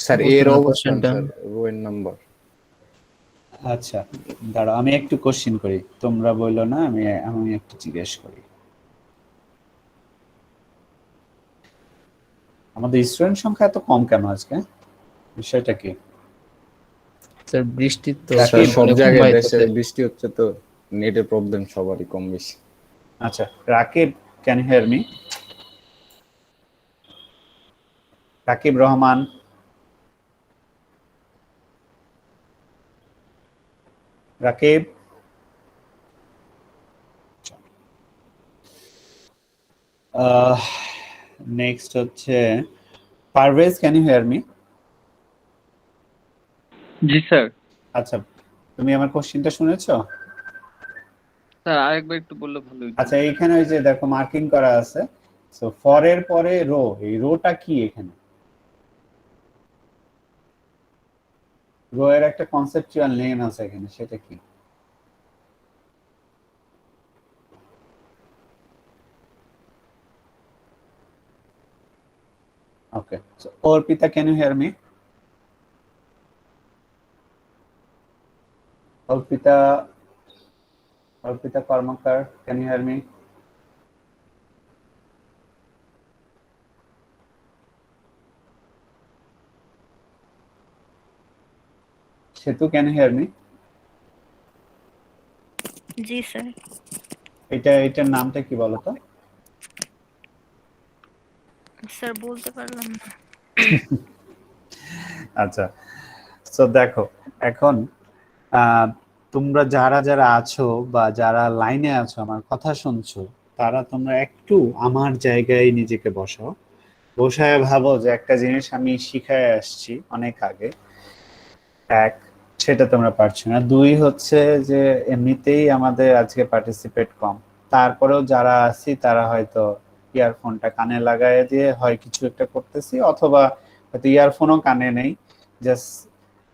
স্যার এর অবস্থান স্যার রো এর নাম্বার। আচ্ছা দাঁড়াও, আমি একটু কোশ্চেন করি, তোমরা বললো না, আমি একটু জিজ্ঞেস করি। আমাদের স্টুডেন্ট সংখ্যা এত কম কেন আজকে, বিষয়টা কি? স্যার বৃষ্টি তো স্যার সব জায়গায় দেশে বৃষ্টি হচ্ছে তো নেটের প্রবলেম সবারই কম বেশি। আচ্ছা Rakib, can you hear me? Rakib Rahman, Rakib. Next হচ্ছে Parvez, can you hear me? জি স্যার। আচ্ছা তুমি আমার কোশ্চেনটা শুনেছো? স্যার আরেকবার একটু বললে ভালো হতো। আচ্ছা এইখানে ওই যে দেখো মার্কিং করা আছে, সো ফর এর পরে রো, এই রোটা কি এখানে? রো এর একটা কনসেপচুয়াল নেম আছে এখানে, সেটা কি? Okay, so Arpita, can you hear me? Arpita, Arpita Karmakar, can you hear me? Setu, can you hear me? জি স্যার। এটার নামটা কি বলো তো? স্যার বলতে পারলাম না। আচ্ছা সো দেখো এখন তোমরা যারা যারা আছো বা যারা লাইনে আছো আমার কথা শুনছো, তারা তোমরা একটু আমার জায়গায় নিজেকে বসাও, বসায় ভাবো যে একটা জিনিস আমি শিখায় আসছি অনেক আগে, এক সেটা তোমরা পারছো না, দুই হচ্ছে যে এমনিতেই আমাদের আজকে পার্টিসিপেট কম, তারপরেও যারা আছি তারা হয়তো ইয়ারফোনটা কানে লাগায় দিয়ে হয় কিছু একটা করতেছি, অথবা হয়তো ইয়ারফোনও কানে নেই, জাস্ট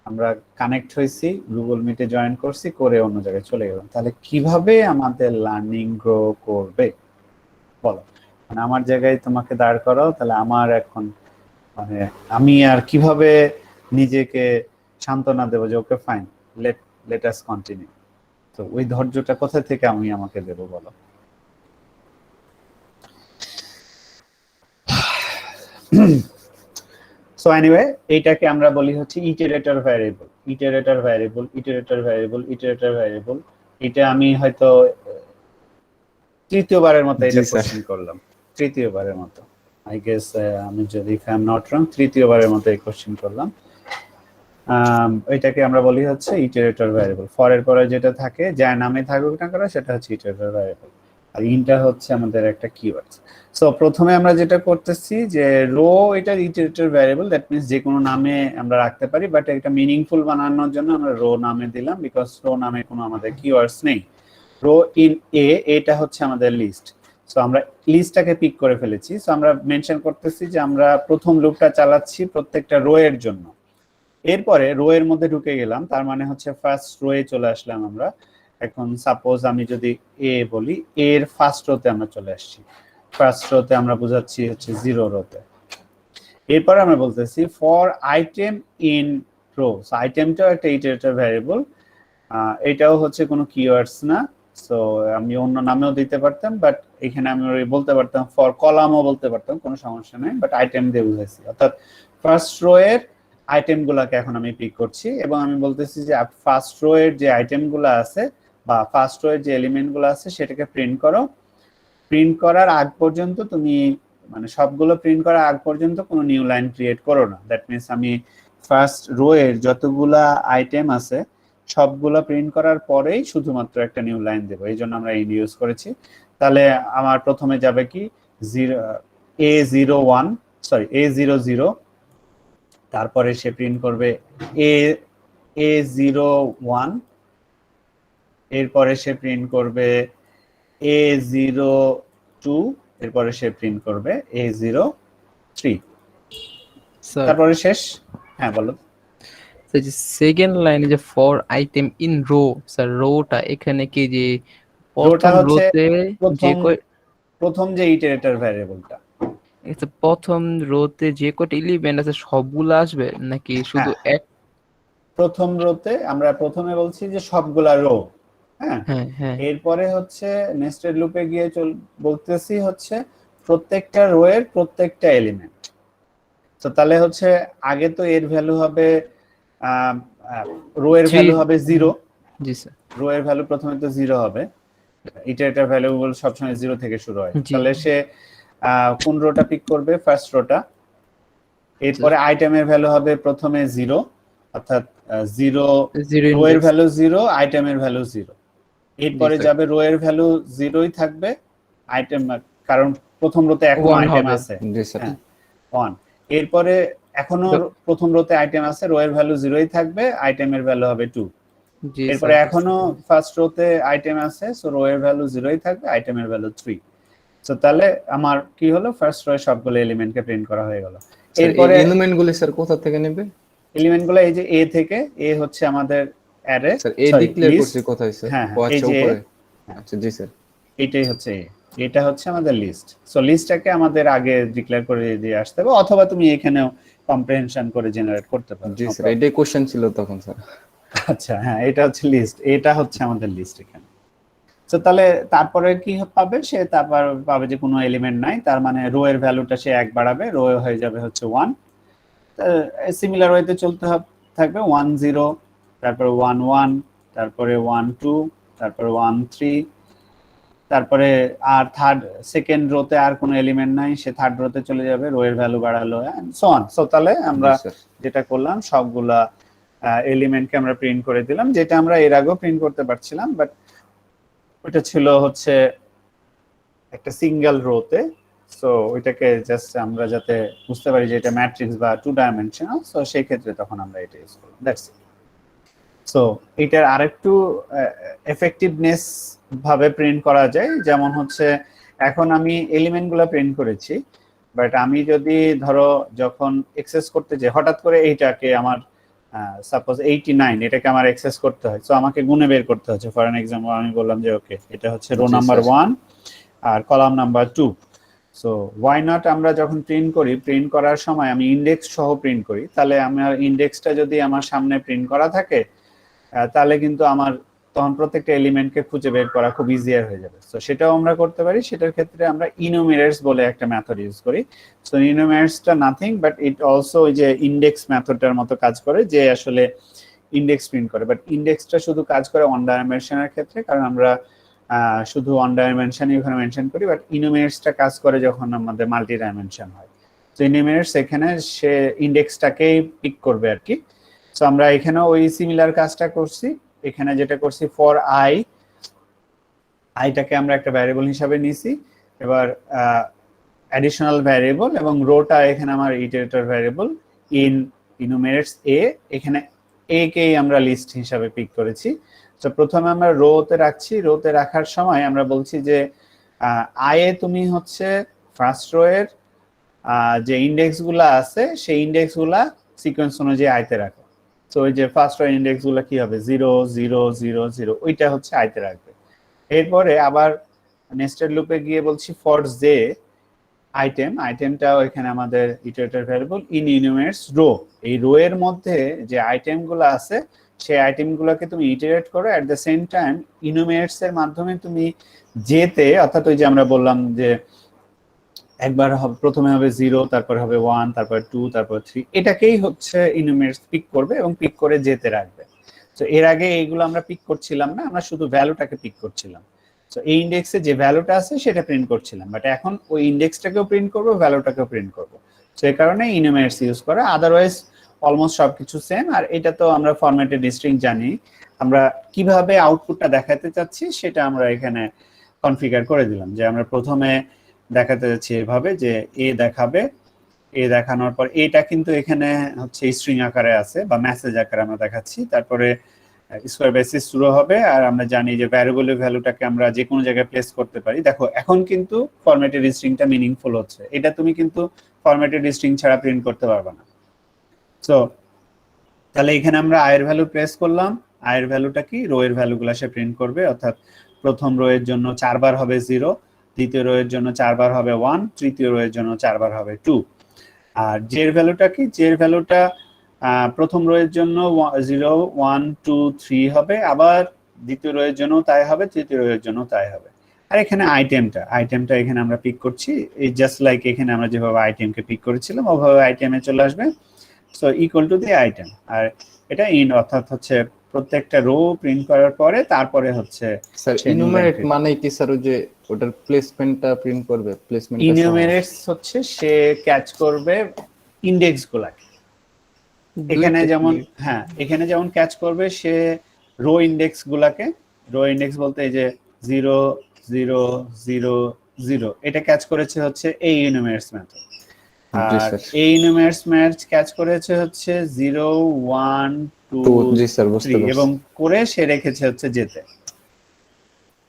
আমরা কানেক্ট হয়েছি, গুগল মিটে জয়েন করছি, করে অন্য জায়গায় চলে গেলাম। তাহলে কিভাবে আমাদের লার্নিং গ্রো করবে বলো? মানে আমার জায়গায় তোমাকে দাঁড় করাও, তাহলে আমার এখন মানে আমি আর কিভাবে নিজেকে সান্ত্বনা দেবো যে okay fine, let us continue. তো ওই ধৈর্যটা কোথা থেকে আমি আমাকে দেবো বলো? সো এনিওয়ে এইটাকে আমরা বলি হচ্ছে iterator variable. Iterator variable, iterator variable, iterator variable. এটা আমি হয়তো তৃতীয়বারের মতো এটা কোশ্চেন করলাম, তৃতীয়বারের মতো আই গেস, আমি যদি if I am not wrong তৃতীয়বারের মতো এই কোশ্চেন করলাম। এটাকে আমরা বলি হচ্ছে ইটারেটর ভ্যারিয়েবল। ফর এর পরে যেটা থাকে, যার নামে থাকুক না করে, সেটা হচ্ছে ইটারেটর ভ্যারিয়েবল, আর ইনটা হচ্ছে আমাদের একটা কিওয়ার্ড। সো প্রথমে আমরা যেটা করতেছি যে রো, এটা ইটারেটর ভ্যারিয়েবল, দ্যাট মিন্স যে কোনো নামে আমরা রাখতে পারি, বাট এটা মিনিংফুল বানানোর জন্য আমরা রো নামে দিলাম, বিকজ রো নামে কোনো আমাদের কিওয়ার্ডস নেই। রো ইন এ, এটা হচ্ছে আমাদের লিস্ট। সো আমরা লিস্টটাকে পিক করে ফেলেছি। সো আমরা মেনশন করতেছি যে আমরা প্রথম লুপটা চালাচ্ছি প্রত্যেকটা রো এর জন্য, এরপরে রো এর মধ্যে ঢুকে গেলাম, তার মানে হচ্ছে ফার্স্ট রো এ চলে আসলাম আমরা। এখন সাপোজ আমি যদি এ বলি, এর ফার্স্ট রোতে আমরা চলে আসছি, ফার্স্ট রোতে আমরা বোঝাচ্ছি হচ্ছে 0 রোতে। এরপরে আমরা বলতেছি ফর আইটেম ইন রো, আইটেমটাও একটা ইটারেটর ভ্যারিয়েবল, এটাও হচ্ছে কোনো কিওয়ার্ডস না, সো আমি অন্য নামেও দিতে পারতাম, বাট এখানে আমি বলতে পারতাম ফর কলামও বলতে পারতাম, কোনো সমস্যা নেই, বাট আইটেম দিয়ে বুঝাইছি। অর্থাৎ ফার্স্ট রো এর আইটেমগুলোকে এখন আমি পিক করছি এবং আমি বলতেছি যে ফার্স্ট রো এর যে আইটেমগুলো আছে বা ফার্স্ট রো এর যে এলিমেন্টগুলো আছে সেটাকে প্রিন্ট করো। প্রিন্ট করার আগ পর্যন্ত তুমি মানে সবগুলো প্রিন্ট করার আগ পর্যন্ত কোনো নিউ লাইন ক্রিয়েট করো না। দ্যাট মিনস আমি ফার্স্ট রো এর যতগুলা আইটেম আছে সবগুলো প্রিন্ট করার পরেই শুধুমাত্র একটা নিউ লাইন দেবো, এই জন্য আমরা ইন ইউজ করেছি। তাহলে আমার প্রথমে যাবে কি A01, সরি A00, তারপরে সে প্রিন্ট করবে A01, এরপরে সে প্রিন্ট করবে A02, এরপরে সে প্রিন্ট করবে A03, স্যার তারপরে শেষ। হ্যাঁ বলো। স্যার যে সেকেন্ড লাইনে যে for item in row, sir rota এখানে কি যে রোটা প্রথম হচ্ছে রোতে যে প্রথম যে ইটারেটর ভ্যারিয়েবলটা, প্রথম রোতে যে কটা এলিমেন্ট আছে সবগুলো আসবে নাকি শুধু এক? প্রথম রোতে আমরা প্রথমে বলছি যে সবগুলা রো, হ্যাঁ, হ্যাঁ হ্যাঁ এরপরে হচ্ছে নেস্টেড লুপে গিয়ে বলতেছি হচ্ছে প্রত্যেকটা রো এর প্রত্যেকটা এলিমেন্ট। তো তাহলে হচ্ছে আগে তো এর ভ্যালু হবে রো এর ভ্যালু হবে 0। জি স্যার। রো এর ভ্যালু প্রথমে তো 0 হবে, ইটারেটর ভ্যালুগুলো সবসময় 0 থেকে শুরু হয়। জি। তাহলে সে কোন রোটা পিক করবে? First rota. এরপরে আইটেমের ভ্যালু হবে প্রথমে 0, অর্থাৎ 0 জিরো রো এর ভ্যালু 0, আইটেমের ভ্যালু 0। এরপরে যাবে রো এর ভ্যালু 0ই থাকবে, আইটেম কারণ প্রথম রোতে এখন One আইটেম হবে। আছে, জি স্যার। হ্যাঁ 1। এরপরে এখনো প্রথম রোতে আইটেম আছে, রো এর ভ্যালু 0ই থাকবে, আইটেমের ভ্যালু হবে 2। জি এরপরে স্যার। এখনো ফার্স্ট রোতে আইটেম আছে, সো রো এর ভ্যালু 0ই থাকবে, আইটেমের ভ্যালু 3। সো তাহলে আমার কি হলো? ফার্স্ট রো এর সবগুলো এলিমেন্টকে প্রিন্ট করা হয়ে গেল। এরপরে এলিমেন্ট গুলি স্যার কোথা থেকে নেবে? এলিমেন্টগুলো এই যে এ থেকে, এ হচ্ছে আমাদের অ্যারে, স্যার এ ডিক্লেয়ার করছি কোথায় স্যার? হ্যাঁ, ও এই আচ্ছা যে উপরে। আচ্ছা জি স্যার। এটাই হচ্ছে এ, এটা হচ্ছে আমাদের লিস্ট। সো লিস্টটাকে আমাদের আগে ডিক্লেয়ার করে দিয়ে আসতে হবে, অথবা তুমি এখানেও কম্প্রিহেনশন করে জেনারেট করতে পারো। জি স্যার, এটাই কোশ্চেন ছিল তখন স্যার। আচ্ছা হ্যাঁ, এটা হচ্ছে লিস্ট, এটা হচ্ছে আমাদের লিস্ট এখানে। তো তাহলে তারপরে কি পাবে? সে তারপর পাবে যে কোনো এলিমেন্ট নাই, তার মানে রো এর ভ্যালুটা সে 1 বাড়াবে, রো হয়ে যাবে হচ্ছে 1। সিমিলার ওয়েতে চলতে থাকবে 1 0, তারপরে 1 1, তারপরে 1 2, তারপরে 1 3, তারপরে আর থার্ড সেকেন্ড রোতে আর কোনো এলিমেন্ট নাই, সে থার্ড রোতে চলে যাবে, রো এর ভ্যালু বাড়ালো, সো অন। সো তাহলে আমরা যেটা করলাম সবগুলা এলিমেন্টকে আমরা প্রিন্ট করে দিলাম, যেটা আমরা এর আগেও প্রিন্ট করতে পারছিলাম, বাট ওটা ছিল হচ্ছে একটা সিঙ্গেল রোতে। সো ওইটাকে জাস্ট আমরা যাতে বুঝতে পারি যে এটা ম্যাট্রিক্স বা 2 ডাইমেনশনাল, সো সেই ক্ষেত্রে তখন আমরা এটা ইউজ করলাম। That's it. সো এটার আরেকটু এফেক্টিভনেস ভাবে প্রিন্ট করা যায়, যেমন হচ্ছে এখন আমি এলিমেন্টগুলো প্রিন্ট করেছি, বাট আমি যদি ধরো যখন অ্যাক্সেস করতে যাই হঠাৎ করে এইটাকে আমার সাপোজ 89, এটাকে আমার অ্যাক্সেস করতে হয়, সো আমাকে গুণে বের করতে হচ্ছে। ফর এন এক্সাম্পল আমি বললাম যে ওকে এটা হচ্ছে রো নাম্বার 1 আর column number 2। So why not আমরা যখন প্রিন্ট করি, প্রিন্ট করার সময় আমি ইনডেক্স সহ প্রিন্ট করি, তাহলে আমার ইনডেক্সটা যদি আমার সামনে প্রিন্ট করা থাকে তাহলে কিন্তু আমার তখন প্রত্যেকটা এলিমেন্টকে খুঁজে বের করা খুব ইজিয়ার হয়ে যাবে। সো সেটাও আমরা করতে পারি। সেটার ক্ষেত্রে আমরা ইনুমেরাটস বলে একটা মেথড ইউজ করি। সো ইনুমেরাটসটা নাথিং বাট ইট অলসো ওই যে ইনডেক্স মেথডটার মতো কাজ করে, যে আসলে ইনডেক্স প্রিন্ট করে, বাট ইনডেক্সটা শুধু কাজ করে ওয়ান ডাইমেনশনের ক্ষেত্রে, কারণ আমরা শুধু ওয়ান ডাইমেনশনই ওখানে মেনশন করি, বাট ইনুমেরাটসটা কাজ করে যখন আমাদের মাল্টি ডাইমেনশন হয়। তো ইনুমেরাটস এখানে সে ইনডেক্সটাকেই পিক করবে আর কি। সো আমরা এখানে ওই সিমিলার কাজটা করছি। এখানে যেটা করছি ফর আইটাকে আমরা একটা ভ্যারিয়েবল হিসাবে নিছি, এবার অ্যাডিশনাল ভ্যারিয়েবল, এবং রোটা এখানে আমার ইটারেটর ভ্যারিয়েবল ইনুমেরাটস এ, এখানে এ কেই আমরা লিস্ট হিসাবে পিক করেছি। তো প্রথমে আমরা রোতে রাখছি, রোতে রাখার সময় আমরা বলছি যে আয়ে তুমি হচ্ছে ফার্স্ট রো এর যে ইনডেক্সগুলো আছে সেই ইনডেক্সগুলা সিকোয়েন্স অনুযায়ী আইতে রাখো। তো ওই যে ফার্স্ট রো ইনডেক্সগুলো কি হবে 0 0 0 0, ওইটা হচ্ছে আইতে রাখবে। এরপরে আবার নেস্টেড লুপে গিয়ে বলছি ফর জে আইটেমটাও এখানে আমাদের ইটারেটর ভ্যারিয়েবল ইন ইনুমেরেটস রো। এই রো এর মধ্যে যে আইটেমগুলো আছে সেই আইটেমগুলোকে তুমি ইটারেট করো, এট দ্য সেম টাইম ইনুমেরেটস এর মাধ্যমে তুমি যেতে, অর্থাৎ ওই যে আমরা বললাম যে একবার হবে, প্রথমে হবে 0, তারপর হবে 1, তারপর 2, তারপর 3, এটাকেই হচ্ছে ইনুমেরেটস পিক করবে এবং পিক করে যেতে রাখবে। তো এর আগে এইগুলো আমরা পিক করছিলাম না, আমরা শুধু ভ্যালুটাকে পিক করছিলাম। তো এই ইন্ডেক্সে যে ভ্যালুটা আছে সেটা প্রিন্ট করছিলাম, বাট এখন ওই ইন্ডেক্সটাকেও প্রিন্ট করব, ভ্যালুটাকেও প্রিন্ট করব। তো এই কারণে ইনুমেরেটস ইউজ করা, আদারওয়াইজ অলমোস্ট সবকিছু সেম। আর এটা তো আমরা ফরম্যাটেড স্ট্রিং জানি, আমরা কিভাবে আউটপুটটা দেখাতে চাচ্ছি সেটা আমরা এখানে কনফিগার করে দিলাম। যে আমরা প্রথমে দেখাতে যাচ্ছি এভাবে যে এ দেখাবে, এ দেখানোর পর এটা কিন্তু এখানে হচ্ছে স্ট্রিং আকারে আছে বা মেসেজ আকারে আমরা দেখাচ্ছি, তারপরে স্কোয়ার বেসিস শুরু হবে। আর আমরা জানি যে ভ্যারিয়েবলের ভ্যালুটাকে আমরা যে কোনো জায়গায় প্লেস করতে পারি। দেখো এখন কিন্তু ফরম্যাটেড স্ট্রিংটা মিনিংফুল হচ্ছে, এটা তুমি কিন্তু ফরম্যাটেড স্ট্রিং ছাড়া প্রিন্ট করতে পারবে না। সো তাহলে এখানে আমরা আয়ের ভ্যালু প্লেস করলাম, আয়ের ভ্যালুটা কি, রো এর ভ্যালুগুলো সে প্রিন্ট করবে, অর্থাৎ প্রথম রো এর জন্য 4 বার হবে 0, দ্বিতীয় রো এর জন্য 4 বার হবে 1, তৃতীয় রো এর জন্য 4 বার হবে 2। আর জে এর ভ্যালুটা কি, জে এর ভ্যালুটা প্রথম রো এর জন্য 0, 1, 2, 3 হবে, আবার দ্বিতীয় রো এর জন্য তাই হবে, তৃতীয় রো এর জন্য তাই হবে। আর এখানে আইটেমটা এখানে আমরা পিক করছি, এই জাস্ট লাইক এখানে আমরা যেভাবে আইটেমকে পিক করেছিলাম ওভাবে আইটেমে চলে আসবে। So equal to the item, আর এটা ইন, অর্থাৎ হচ্ছে প্রত্যেকটা রো প্রিন্ট করার পরে তারপরে হচ্ছে স্যার ইনুমারেট মানে কি স্যার, ওই যে ওটার প্লেসমেন্টটা প্রিন্ট করবে, প্লেসমেন্টটা ইনুমেরেটস হচ্ছে সে ক্যাচ করবে ইন্ডেক্স গুলাকে। এখানে যেমন হ্যাঁ, এখানে যেমন ক্যাচ করবে সে রো ইন্ডেক্স গুলাকে, রো ইন্ডেক্স বলতে এই যে 0, 0, 0, 0, এটা ক্যাচ করেছে হচ্ছে এই ইনুমেরেটস মেথড। আর এই ইনুমেরেটস ম্যাচ ক্যাচ করেছে হচ্ছে 0, 1, 2, জি স্যার বুঝতে 3 পারছি এবং করে সে রেখেছে হচ্ছে যেতে।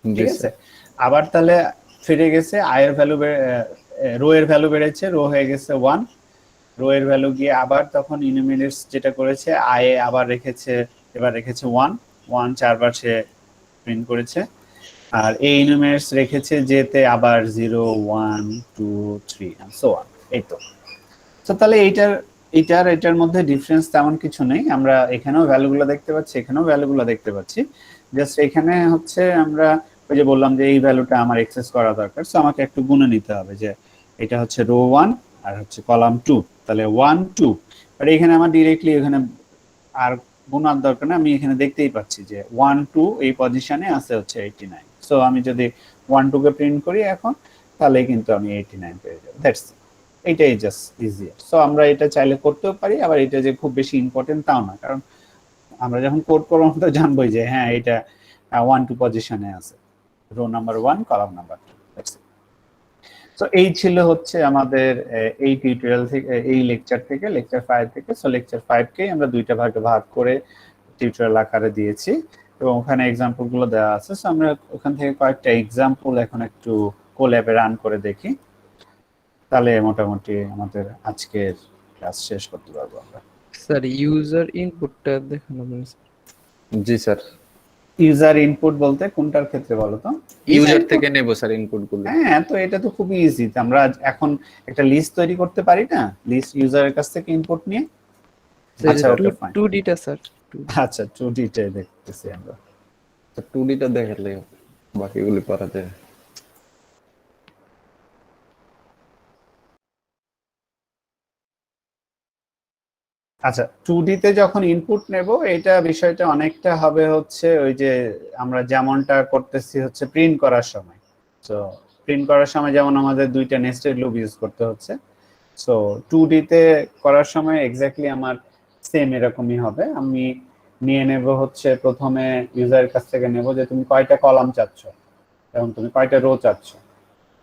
জি ঠিক আছে, স্যার আবার তাহলে ফিরে গেছে, আয়ের ভ্যালু রো এর ভ্যালু বেড়েছে, রো হয়ে গেছে 1, রো এর ভ্যালু গিয়ে আবার তখন ইনুমেরেটস যেটা করেছে আয়ে আবার রেখেছে, এবার রেখেছে 1, 1 4 বার সে প্রিন্ট করেছে। আর এই ইনুমেরেটস রেখেছে যেতে আবার 0, 1, 2, 3 এন্ড সো অন। এই তো। তো তাহলে এটার মধ্যে ডিফারেন্স তেমন কিছু নেই, আমরা এখানেও ভ্যালুগুলো দেখতে পাচ্ছি, এখানেও ভ্যালুগুলো দেখতে পাচ্ছি। জাস্ট এখানে হচ্ছে আমরা ওই যে বললাম যে এই ভ্যালুটা আমার অ্যাক্সেস করা দরকার, সো আমাকে একটু গুণে নিতে হবে যে এটা হচ্ছে রো 1 আর হচ্ছে কলাম 2, তাহলে 1, 2। বাট এখানে আমার ডিরেক্টলি এখানে আর গুণার দরকার না, আমি এখানে দেখতেই পাচ্ছি যে 1, 2 এই পজিশনে আছে হচ্ছে 89। সো আমি যদি 1, 2 কে প্রিন্ট করি এখন, তাহলে কিন্তু আমি 89 পেয়ে যাব। দ্যাটস এটাই জাস্ট ইজিয়ার। সো আমরা এটা চাইলে করতেও পারি, আবার এটা যে খুব বেশি ইম্পর্টেন্ট তাও না, কারণ আমরা যখন কোড করব আমরা তো জানবোই যে হ্যাঁ এটা 1, 2 পজিশনে আছে, rho number 1 column number 2। That's it. So এই ছিল হচ্ছে আমাদের এই টিউটোরিয়াল থেকে, এই লেকচার থেকে, লেকচার 5 থেকে। সো লেকচার 5 কে আমরা দুইটা ভাগে ভাগ করে টিউটোরিয়াল আকারে দিয়েছি এবং ওখানে এক্সাম্পল গুলো দেওয়া আছে। সো আমরা ওখান থেকে কয়েকটা এক্সাম্পল এখন একটু কোল্যাবে রান করে দেখি, তাহলে মোটামুটি আমাদের আজকের ক্লাস শেষ করতে পারবো আমরা। স্যার ইউজার ইনপুটটা দেখানো মানে জি স্যার ইউজার ইনপুট বলতে কোনটার ক্ষেত্রে বলো তো? ইউজার থেকে নেব স্যার ইনপুট গুলো। হ্যাঁ, তো এটা তো খুবই ইজি, আমরা এখন একটা লিস্ট তৈরি করতে পারি না, লিস্ট ইউজারের কাছ থেকে ইনপুট নিয়ে। আচ্ছা ওকে ফাইন, 2D টা স্যার আচ্ছা 2D তে দেখতেছি আমরা। 2D টা দেখালে বাকিগুলি করা যায়। আচ্ছা 2D তে যখন ইনপুট নেব, এটা বিষয়টা অনেকটা হবে হচ্ছে ওই যে আমরা যেমনটা করতেছি হচ্ছে প্রিন্ট করার সময়। তো প্রিন্ট করার সময় যেমন আমাদের দুইটা নেস্টেড লুপ ইউজ করতে হচ্ছে, সো 2D তে করার সময় এক্স্যাক্টলি আমার সেম এরকমই হবে। আমি নিয়ে নেব হচ্ছে প্রথমে ইউজারের কাছ থেকে নেব যে তুমি কয়টা কলাম চাচ্ছ এবং তুমি কয়টা রো চাচ্ছ।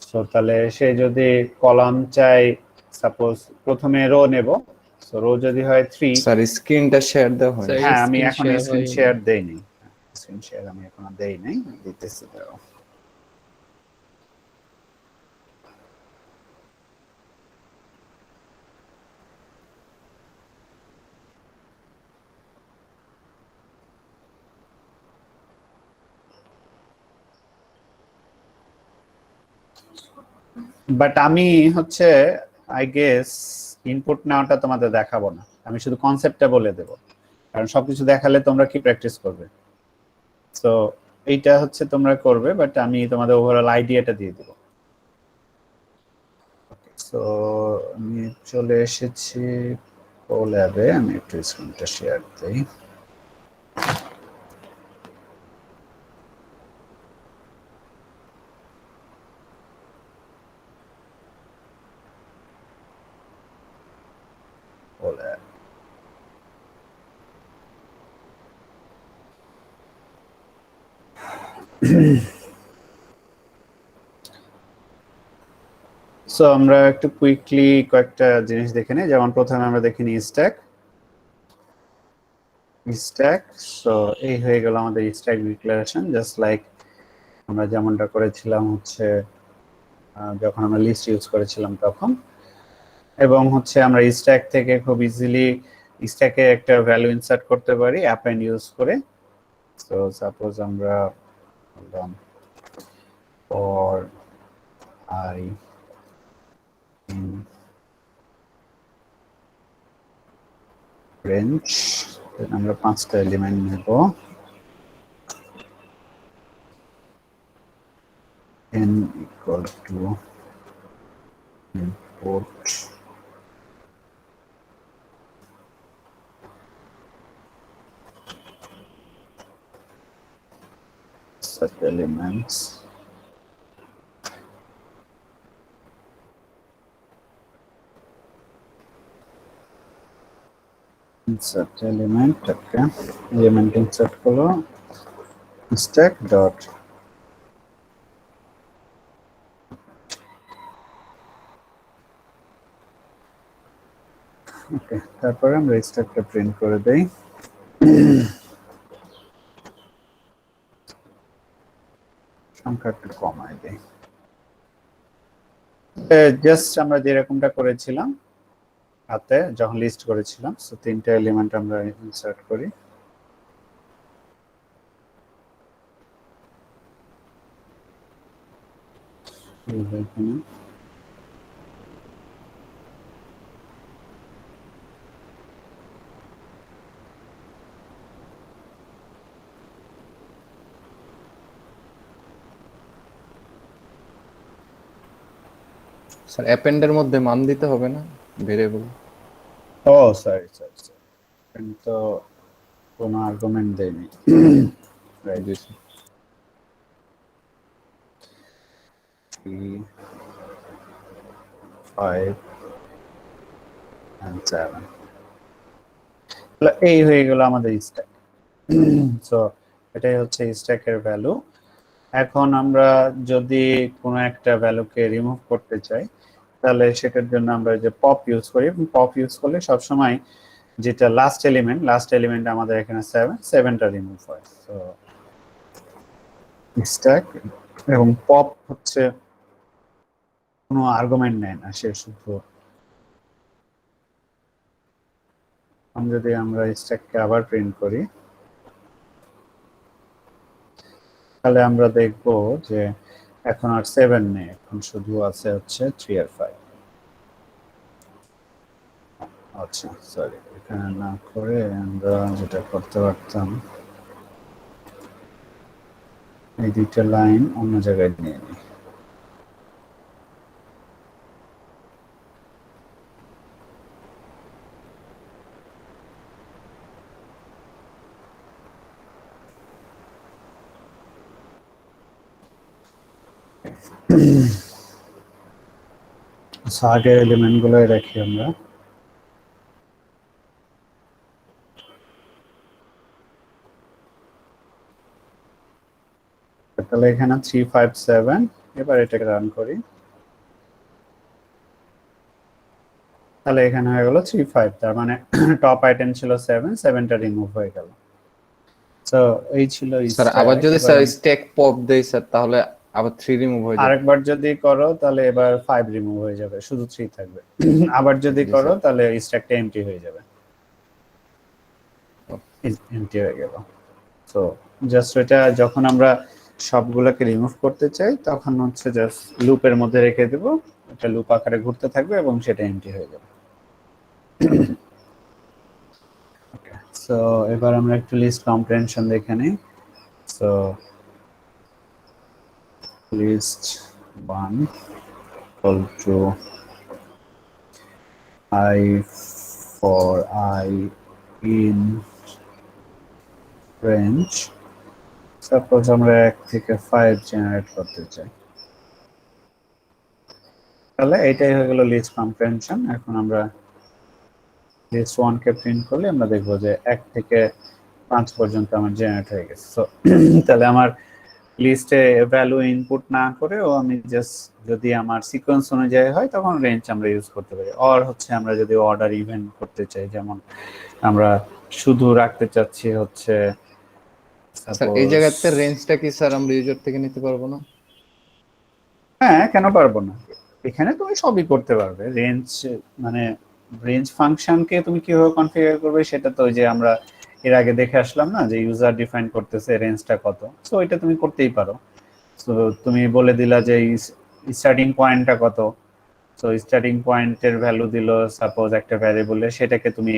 সো তাহলে সে যদি কলাম চাই, সাপোজ প্রথমে রো নেব, সো রো যদি হয় 3। স্যার স্ক্রিনটা শেয়ার দাও হয়। স্যার, হ্যাঁ আমি screen এখন share স্ক্রিন হয়নি। শেয়ার দেইনি, স্ক্রিন শেয়ার আমি এখনো দেই নাই, দিতেছি দাঁড়াও। বাট আমি হচ্ছে আই গেস ইনপুট নেওয়াটা তোমাদের দেখাবো না, আমি শুধু কনসেপ্টটা বলে দেব, কারণ সবকিছু দেখালে তোমরা কি প্র্যাকটিস করবে। সো এইটা হচ্ছে তোমরা করবে, বাট আমি তোমাদের ওভারঅল আইডিয়াটা দিয়ে দেব। সো আমি চলে এসেছি ও ল্যাবে, আমি একটু স্ক্রিনটা শেয়ার দিই। ও ল্যাব, সো আমরা একটু কুইকলি কয়েকটা জিনিস দেখে নিই। যেমন প্রথমে আমরা দেখে নিই স্ট্যাক। সো এই হয়ে গেল আমাদের স্ট্যাক ডিক্লারেশন, জাস্ট লাইক আমরা যেমনটা করেছিলাম হচ্ছে যখন আমরা লিস্ট ইউজ করেছিলাম তখন। এবং হচ্ছে আমরা স্ট্যাক থেকে খুব ইজিলি স্ট্যাকে একটা ভ্যালু ইনসার্ট করতে পারি অ্যাপেন্ড ইউজ করে। সো সাপোজ আমরা বললাম ফর আই in range, আমরা 5টা এলিমেন্ট নেব, n equal to import set elements insert element, okay, element insert করো stack dot ওকে, তারপরে আমরা স্ট্যাকটা প্রিন্ট করে দেই। সংখ্যা একটু কমাই দেই, জাস্ট আমরা যেরকমটা করেছিলাম হাতে যখন লিস্ট করেছিলাম। সো 3টা এলিমেন্ট আমরা ইনসার্ট করি। এখানে স্যার অ্যাপেন্ডের মধ্যে মান দিতে হবে না ভেরিয়েবল? ও সরি, তো কোনো আর্গুমেন্ট দেয়নি। রাইট, 3 5 and 7, এই হয়ে গেল আমাদের স্ট্যাক। সো এটাই হচ্ছে স্ট্যাকের ভ্যালু। এখন আমরা যদি কোনো একটা ভ্যালুকে রিমুভ করতে চাই তাহলে সেটার জন্য আমরা যে পপ ইউজ করি, পপ ইউজ করলে সবসময় যেটা লাস্ট এলিমেন্ট আমাদের এখানে 7টা রিমুভ হয়। সো স্ট্যাক এবং পপ হচ্ছে কোনো আর্গুমেন্ট নেয় না, সে শুধু যদি আমরা স্ট্যাককে আবার প্রিন্ট করি তাহলে আমরা দেখব যে এখন আর 7 নেই, এখন শুধু আছে হচ্ছে 3 আর 5। আচ্ছা সরি, এখানে না করে আমরা যেটা করতে পারতাম এই দুইটা লাইন অন্য জায়গায় নিয়ে নিই। আগের এলিমেন্ট গুলো রাখি আমরা। তাহলে এখানে 3 5 7, এবার এটাকে রান করি, তাহলে এখানে হয়ে গেল 3 5, তার মানে টপ আইটেম ছিল 7টা রিমুভ হয়ে গেল। সো এই ছিল স্যার আবার যদি স্যার স্ট্যাক পপ দেই স্যার তাহলে আবার 3 রিমুভ হয়ে যাবে। আরেকবার যদি করো তাহলে এবার 5 রিমুভ হয়ে যাবে, শুধু 3 থাকবে। আবার যদি করো তাহলে স্ট্যাকটা এমটি হয়ে যাবে, এমটি হয়ে গেল। সো জাস্ট এটা যখন আমরা সবগুলোকে রিমুভ করতে চাই তখন হচ্ছে জাস্ট লুপের মধ্যে রেখে দেব, একটা লুপ আকারে ঘুরতে থাকবে এবং সেটা এমটি হয়ে যাবে। সো এবার আমরা একটু লিস্ট কম্প্রিহেনশন দেখে নিই। So list 1 equal to I for I in range, suppose আমরা 1 থেকে 5 জেনারেট করতে চাই, তাহলে এটাই হয়ে গেল লিস্ট কম্প্রিহেনশন। এখন আমরা লিস্ট 1 কে প্রিন্ট করলে আমরা দেখব যে 1 থেকে 5 পর্যন্ত আমার জেনারেট হয়ে গেছে। সো তাহলে আমার লিস্টে ভ্যালু ইনপুট না করেও আমি জাস্ট যদি আমার সিকোয়েন্স অনুযায়ী হয় তখন রেঞ্জ আমরা ইউজ করতে পারি। অর হচ্ছে আমরা যদি অর্ডার ইভেন্ট করতে চাই, যেমন আমরা শুধু রাখতে চাচ্ছি হচ্ছে স্যার এই জায়গাতে রেঞ্জটা কি স্যার আমরা ইউজার থেকে নিতে পারবো না? হ্যাঁ, কেন পারবো না, এখানে তুমি সবই করতে পারবে। রেঞ্জ মানে রেঞ্জ ফাংশনকে তুমি কিভাবে কনফিগার করবে সেটা তো ওই যে আমরা এর আগে দেখে আসলাম না, যে ইউজার ডিফাইন করতেছে রেঞ্জটা কত, সো এটা তুমি করতেই পারো। সো তুমি বলে দিলা যে স্টার্টিং পয়েন্টটা কত, সো স্টার্টিং পয়েন্টের ভ্যালু দিল সাপোজ একটা ভ্যারিয়েবলে, সেটাকে তুমি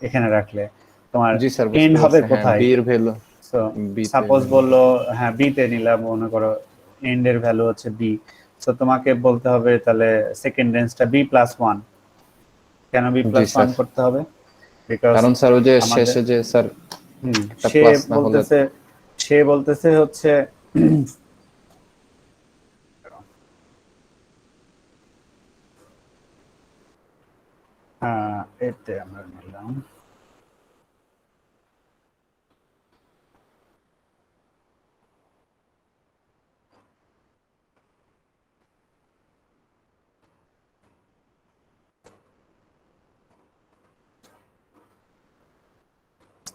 এখানে রাখলে তোমার জি স্যার, এন্ড হবে কোথায়, বি এর ভ্যালু সো সাপোজ বললো হ্যাঁ বি তে নিলাম, মনে করো এন্ড এর ভ্যালু হচ্ছে বি, সো তোমাকে বলতে হবে তাহলে সেকেন্ড রেঞ্জটা b+1। কেন b+1 করতে হবে? কারণ স্যার ওই যে শেষে যে স্যার সে বলতেছে হচ্ছে এতে আমরা নিলাম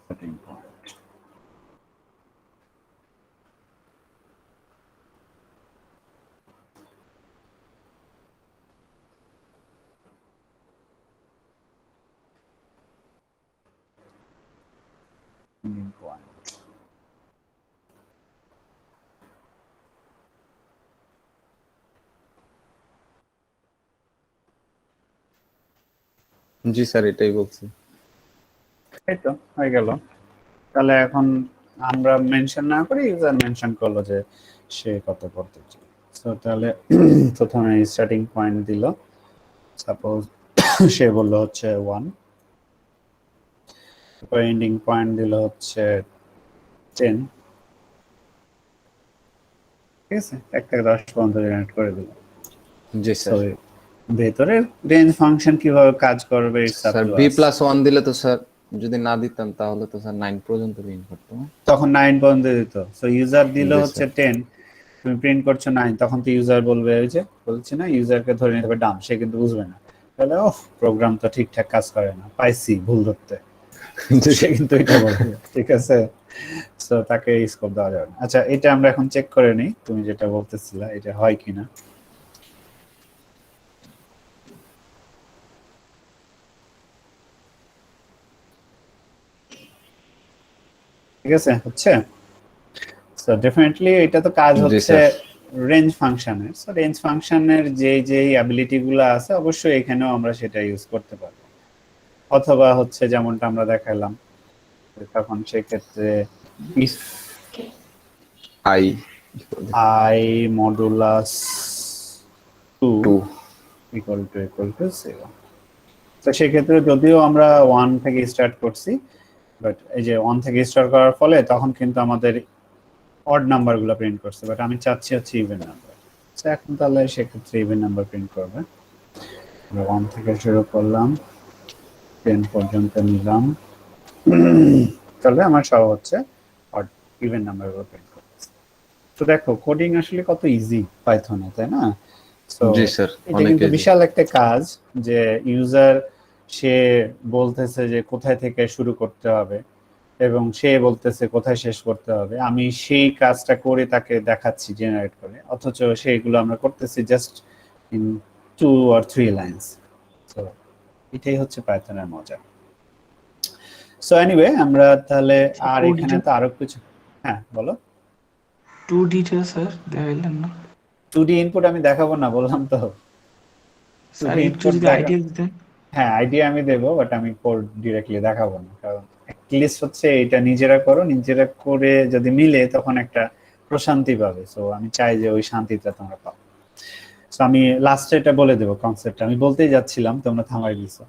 starting point. Ending point. জি স্যার এটাই বলছি। এই তো হয়ে গেল। তাহলে এখন আমরা মেনশন না করে ইউজার মেনশন করলো যে সে কত করতে চায়। সো তাহলে প্রথমে স্টার্টিং পয়েন্ট দিল, সাপোজ সে বললো হচ্ছে 1, তারপর এন্ডিং পয়েন্ট দিল হচ্ছে 10, ঠিক আছে, 1 থেকে 10 পর্যন্ত জেনারেট করে দিল। জি স্যার। ভেতরে রেঞ্জ ফাংশন কিভাবে কাজ করবে স্যার b+1 দিলে তো স্যার যদি না দিতাম তাহলে তো স্যার 9 পর্যন্ত প্রিন্ট করতো, তখন 9 পর্যন্ত দিত। সো ইউজার দিল হচ্ছে 10, তুমি প্রিন্ট করছো 9, তখন তো ইউজার বলবে ওই যে বলছি না, ইউজারকে ধরে নিতে হবে ডাম, সে কিন্তু বুঝবে না, তাহলে ও প্রোগ্রাম তো ঠিকঠাক কাজ করে না, পাইছি ভুল ধরতে, সে কিন্তু এটা বলবে, ঠিক আছে। সো তাকে স্কোপ দেওয়া যাবে না। আচ্ছা, এটা আমরা এখন চেক করে নিই তুমি যেটা বলতেছিলা এটা হয় কিনা। ঠিক আছে, হচ্ছে। সো ডেফিনেটলি এটা তো কাজ হচ্ছে রেঞ্জ ফাংশনের। সো রেঞ্জ ফাংশনের যে অ্যাবিলিটি গুলো আছে অবশ্যই এখানেও আমরা সেটা ইউজ করতে পারবো, অথবা হচ্ছে যেমনটা আমরা দেখালাম, তখন সেই ক্ষেত্রে if I modulus 2 equal to 0, তো সেই ক্ষেত্রে যদিও আমরা 1 থেকে স্টার্ট করছি, বাট এই যে 1 থেকে স্টার্ট করার ফলে তখন কিন্তু আমাদের অড নাম্বারগুলো প্রিন্ট করছে, বাট আমি চাচ্ছি হচ্ছে ইভেন নাম্বার। সো এখন তাহলে সেক্ষেত্রে ইভেন নাম্বার প্রিন্ট করবে। আমরা 1 থেকে শুরু করলাম, 10 পর্যন্ত নিলাম, তাহলে আমার সব হচ্ছে অড ইভেন নাম্বারগুলো প্রিন্ট করতেছে। তো দেখো কোডিং আসলে কত ইজি পাইথনে, তাই না? সো জি স্যার, এটা কিন্তু বিশাল একটা কাজ যে ইউজার সে বলতেছে যে কোথায় থেকে শুরু করতে হবে এবং সে বলতেছে কোথায় শেষ করতে হবে, আমি সেই কাজটা করে তাকে দেখাচ্ছি জেনারেট করে, অথচ সেইগুলো আমরা করতেছি just in 2 or 3 lines. So এটাই হচ্ছে পাইথনের মজা। সো এনিওয়ে আমরা তাহলে আর এখানে তো আরো কিছু, হ্যাঁ বলো। 2D টা স্যার দেখাইলেন না? 2D ইনপুট আমি দেখাবো না, বললাম তো স্যার তুমি একটু ইনপুট যদি দেখা, আইডিয়া দিতেন। হ্যাঁ আইডিয়া আমি দেবো, বাট আমি কোড ডিরেক্টলি দেখাবো না, কারণ লিস্ট হচ্ছে এটা নিজেরা করো, নিজেরা করে যদি মিলে তখন একটা প্রশান্তি পাবে। সো আমি চাই যে ওই শান্তিটা তোমরা পাও। সো আমি লাস্টে এটা বলে দেবো কনসেপ্ট, আমি বলতেই যাচ্ছিলাম তোমরা থামাই দিছো।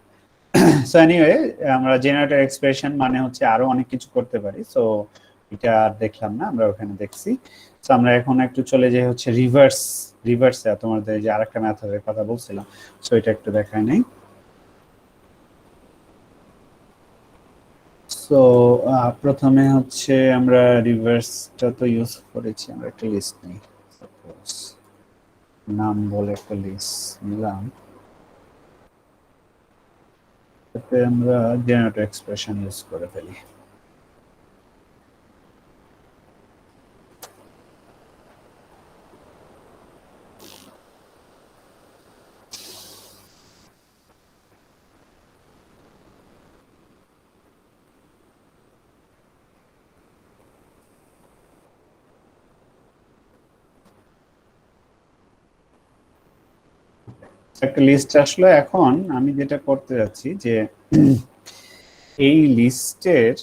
সো এনিওয়ে, আমরা জেনারেটর এক্সপ্রেশন মানে হচ্ছে আরো অনেক কিছু করতে পারি। সো এটা আর দেখলাম না, আমরা ওখানে দেখছি। সো আমরা এখন একটু চলে যাই হচ্ছে রিভার্সে তোমাদের যে আরেকটা মেথডের কথা বলছিলাম, সো এটা একটু দেখায় নেই। সো প্রথমে হচ্ছে আমরা রিভার্সটা তো ইউজ করেছি, আমরা একটা লিস্ট নিই, সাপোজ নাম বলে একটা লিস্ট নিলাম, তাতে আমরা জেনারেটর এক্সপ্রেশন ইউজ করে ফেলি। একটা লিস্ট আসলে এখন আমি যেটা করতে যাচ্ছি যে এই লিস্টের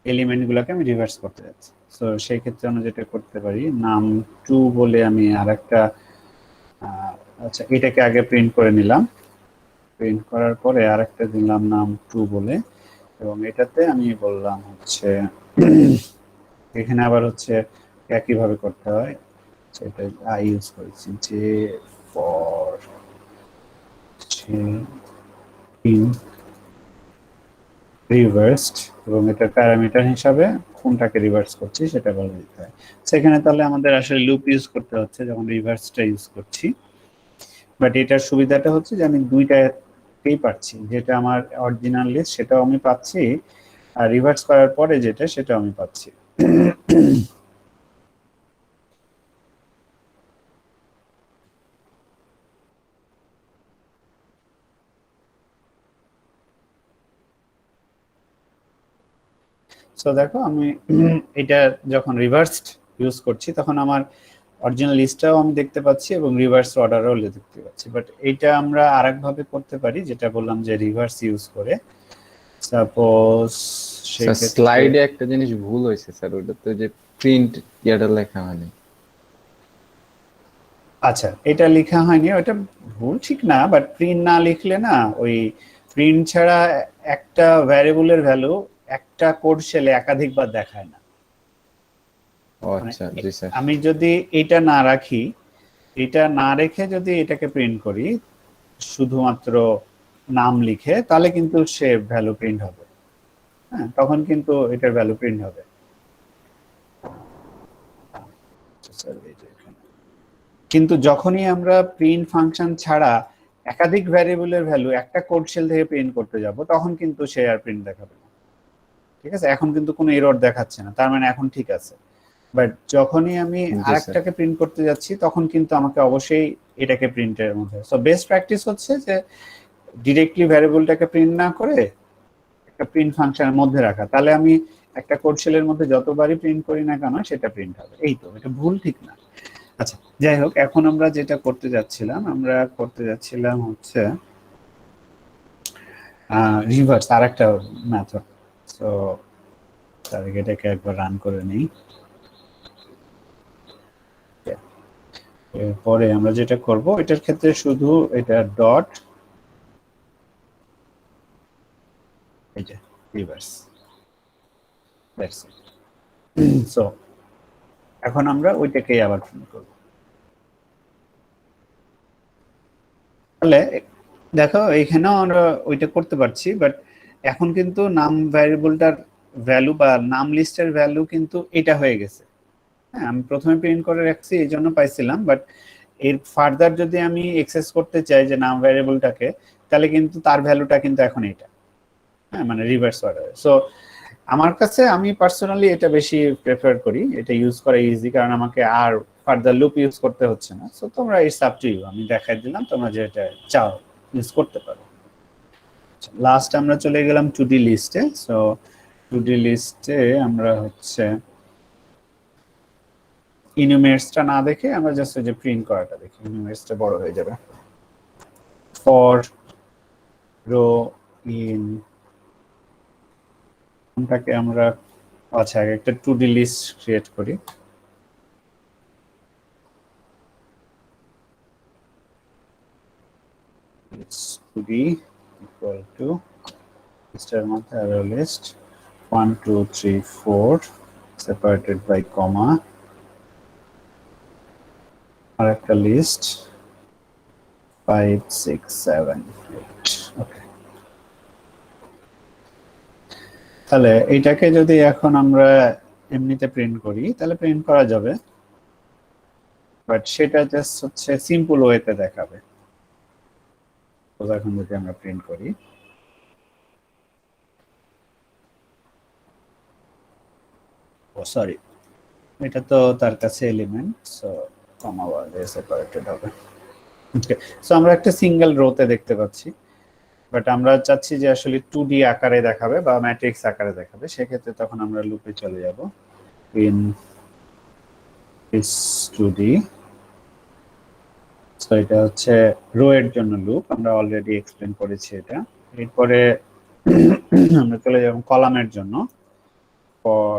এলিমেন্ট গুলোকে আমি রিভার্স করতে যাচ্ছি। তো সেই ক্ষেত্রে আমরা যেটা করতে পারি, নাম 2 বলে আমি আরেকটা, আচ্ছা এটাকে আগে প্রিন্ট করে নিলাম, প্রিন্ট করার পরে আরেকটা দিলাম নাম 2 বলে, এবং এটাতে আমি বললাম হচ্ছে এখানে আবার হচ্ছে একইভাবে করতে হয়, সেটা আই ইউজ করেছি যে ফর রিভার্সড, এবং এটা প্যারামিটার হিসাবে কোনটাকে রিভার্স করছি সেটা বলে দিতে হয়। সেখানে তাহলে আমাদের আসলে লুপ ইউজ করতে হচ্ছে যখন রিভার্সটা ইউজ করছি, বাট এটার সুবিধাটা হচ্ছে যে আমি দুইটাকেই পাচ্ছি, যেটা আমার অরিজিনাল লিস্ট সেটাও আমি পাচ্ছি, আর রিভার্স করার পরে যেটা সেটাও আমি পাচ্ছি। সো দেখো আমি এটা যখন রিভার্সড ইউজ করছি তখন আমার অরিজিনাল লিস্টটাও আমি দেখতে পাচ্ছি এবং রিভার্স অর্ডারও দেখতে পাচ্ছি। বাট এইটা আমরা আরেকভাবে করতে পারি, যেটা বললাম যে রিভার্স ইউজ করে। সাপোজ স্যার স্লাইডে একটা জিনিস ভুল হয়েছে স্যার, ওটাতে যে প্রিন্ট ইয়াটা লেখা হয়নি। আচ্ছা এটা লেখা হয়নি, ওটা ভুল ঠিক না, বাট প্রিন্ট না লিখলে না, ওই প্রিন্ট ছাড়া একটা ভ্যারিয়েবলের ভ্যালু একটা কোড শেলে একাধিকবার দেখায় না। ও আচ্ছা, জি স্যার। আমি যদি এটা না রাখি, এটা না রেখে যদি এটাকে প্রিন্ট করি শুধুমাত্র নাম লিখে, তাহলে কিন্তু সে ভ্যালু প্রিন্ট হবে। হ্যাঁ, তখন কিন্তু এটার ভ্যালু প্রিন্ট হবে। কিন্তু যখনই আমরা প্রিন্ট ফাংশন ছাড়া একাধিক ভ্যারিয়েবলের ভ্যালু একটা কোড শেল থেকে প্রিন্ট করতে যাব, তখন কিন্তু সে আর প্রিন্ট দেখাবে না। ঠিক আছে, এখন কিন্তু কোনো এরর দেখাচ্ছে না, তার মানে এখন ঠিক আছে। বাট যখনই আমি আরেকটাকে প্রিন্ট করতে যাচ্ছি তখন কিন্তু আমাকে অবশ্যই এটাকে প্রিন্টের মধ্যে, সো বেস্ট প্র্যাকটিস হচ্ছে যে ডিরেক্টলি ভ্যারিয়েবলটাকে প্রিন্ট না করে একটা প্রিন্ট ফাংশনের মধ্যে রাখা, তাহলে আমি একটা কোড শেলের মধ্যে যতবারই প্রিন্ট করি না কেন সেটা প্রিন্ট হবে। এই তো, এটা ভুল ঠিক না। আচ্ছা যাই হোক, এখন আমরা যেটা করতে যাচ্ছিলাম হচ্ছে রিভার্স আরেকটা মেথড। সো তার আগে এটাকে একবার রান করে নিই। এরপরে আমরা যেটা করব, এটার ক্ষেত্রে শুধু এটা ডট এই যে রিভার্স, দ্যাটস ইট। সো এখন আমরা ওইটাকেই আবার প্রিন্ট করব। তাহলে দেখো এখানেও আমরা ওইটা করতে পারছি, বাট এখন কিন্তু নাম ভ্যারিয়েবলটার ভ্যালু বা নাম লিস্টের ভ্যালু কিন্তু এটা হয়ে গেছে। হ্যাঁ, আমি প্রথমে প্রিন্ট করে রাখছি এই জন্য পাইছিলাম, বাট এর ফার্দার যদি আমি এক্সেস করতে চাই যে নাম ভ্যারিয়েবলটাকে, তাহলে কিন্তু তার ভ্যালুটা কিন্তু এখন এটা, হ্যাঁ মানে রিভার্স অর্ডারে। সো আমার কাছে, আমি পার্সোনালি এটা বেশি প্রেফার করি, এটা ইউজ করা ইজি, কারণ আমাকে আর ফার্দার লুপ ইউজ করতে হচ্ছে না। সো তোমরা ইটস আপ টু ইউ, আমি দেখাই দিলাম, তোমরা যেটা চাও ইউজ করতে পারো। লাস্ট আমরা চলে গেলাম টু ডি লিস্টে। সো টু ডি লিস্টে আমরা হচ্ছে ইনুমেটসটা না দেখে আমরা জাস্ট যে প্রিন্ট করাটা দেখি, ইনুমেটসটা বড় হয়ে যাবে। ফর রো ইন কোনটাকে আমরা আচ্ছা একটা 2D লিস্ট ক্রিয়েট করি to be equal to লিস্টের মধ্যে arrow list 1 2 3 4 separated by comma আর একটা লিস্ট 5 6 7 8 ওকে তাহলে এইটাকে যদি এখন আমরা এমনিতে প্রিন্ট করি তাহলে প্রিন্ট করা যাবে বাট সেটা জাস্ট হচ্ছে সিম্পল ওয়েতে দেখাবে তো এখন যদি আমরা প্রিন্ট করি ও সরি এটা তো তার কাছে এলিমেন্ট সো কমা দিয়ে সেপারেটেড হবে ওকে সো আমরা একটা সিঙ্গেল রোতে দেখতে পাচ্ছি বাট আমরা চাচ্ছি যে আসলে 2D আকারে দেখাবে বা ম্যাট্রিক্স আকারে দেখাবে সেক্ষেত্রে তখন আমরা লুপে চলে যাব ইন ইস 2D সো এটা হচ্ছে রো এর জন্য লুপ আমরা অলরেডি এক্সপ্লেইন করেছি এটা এরপরে আমরা চলে যাব কলামের জন্য ফর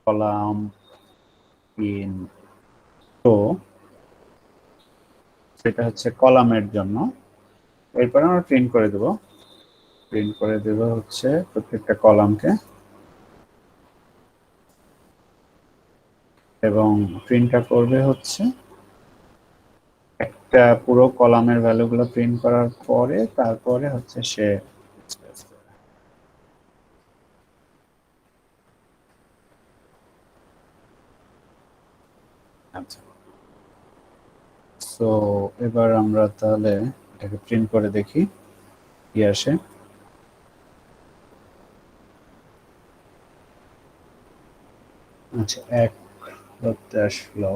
কলাম ইন রো সেটা হচ্ছে কলামের জন্য এরপর আমরা প্রিন্ট করে দেব হচ্ছে প্রত্যেকটা কলামকে এবং প্রিন্টটা করবে হচ্ছে একটা পুরো কলামের ভ্যালুগুলো প্রিন্ট করার পরে তারপরে হচ্ছে সে আচ্ছা সো এবার আমরা তাহলে এটাকে প্রিন্ট করে দেখি কি আসে আচ্ছা এক ধরতে আসলো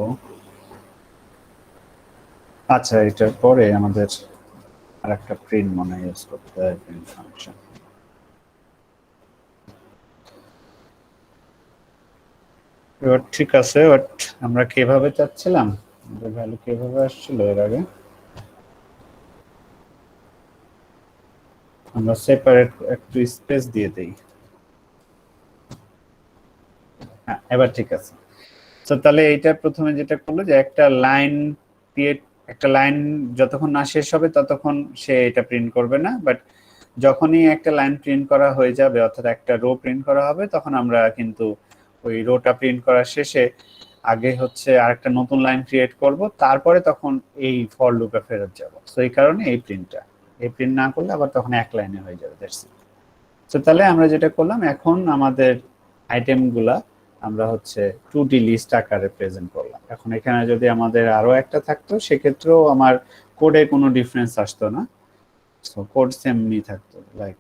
আচ্ছা এটার পরে আমাদের আরেকটা প্রিন্ট মনে ইউজ করতে হয় প্রিন্ট ফাংশন এবার ঠিক আছে বাট আমরা কিভাবে চাচ্ছিলাম আমাদের ভ্যালু কিভাবে আসছিল এর আগে আমরা সেপারেট একটু স্পেস দিয়ে দেই হ্যাঁ এবার ঠিক আছে তো তাহলে এইটা প্রথমে যেটা করলো যে একটা লাইন ক্রিয়েট একটা লাইন যতক্ষণ না শেষ হবে ততক্ষণ সে এটা প্রিন্ট করবে না বাট যখনই একটা লাইন প্রিন্ট করা হয়ে যাবে অর্থাৎ একটা রো প্রিন্ট করা হবে তখন আমরা কিন্তু ওই রোটা প্রিন্ট করার শেষে আগে হচ্ছে আরেকটা নতুন লাইন ক্রিয়েট করব তারপরে তখন এই ফর লুপে ফেরত যাব সো এই কারণে এই প্রিন্ট না করলে আবার তখন এক লাইনে হয়ে যাবে দ্যাটস ইট সো তাহলে আমরা যেটা করলাম এখন আমাদের আইটেমগুলা আমরা হচ্ছে 2D লিস্ট আকারে প্রেজেন্ট করলাম এখন এখানে যদি আমাদের আরো একটা থাকতো সেক্ষেত্রেও আমার কোডে কোনো ডিফারেন্স আসতো না সো কোড সেমই থাকতো লাইক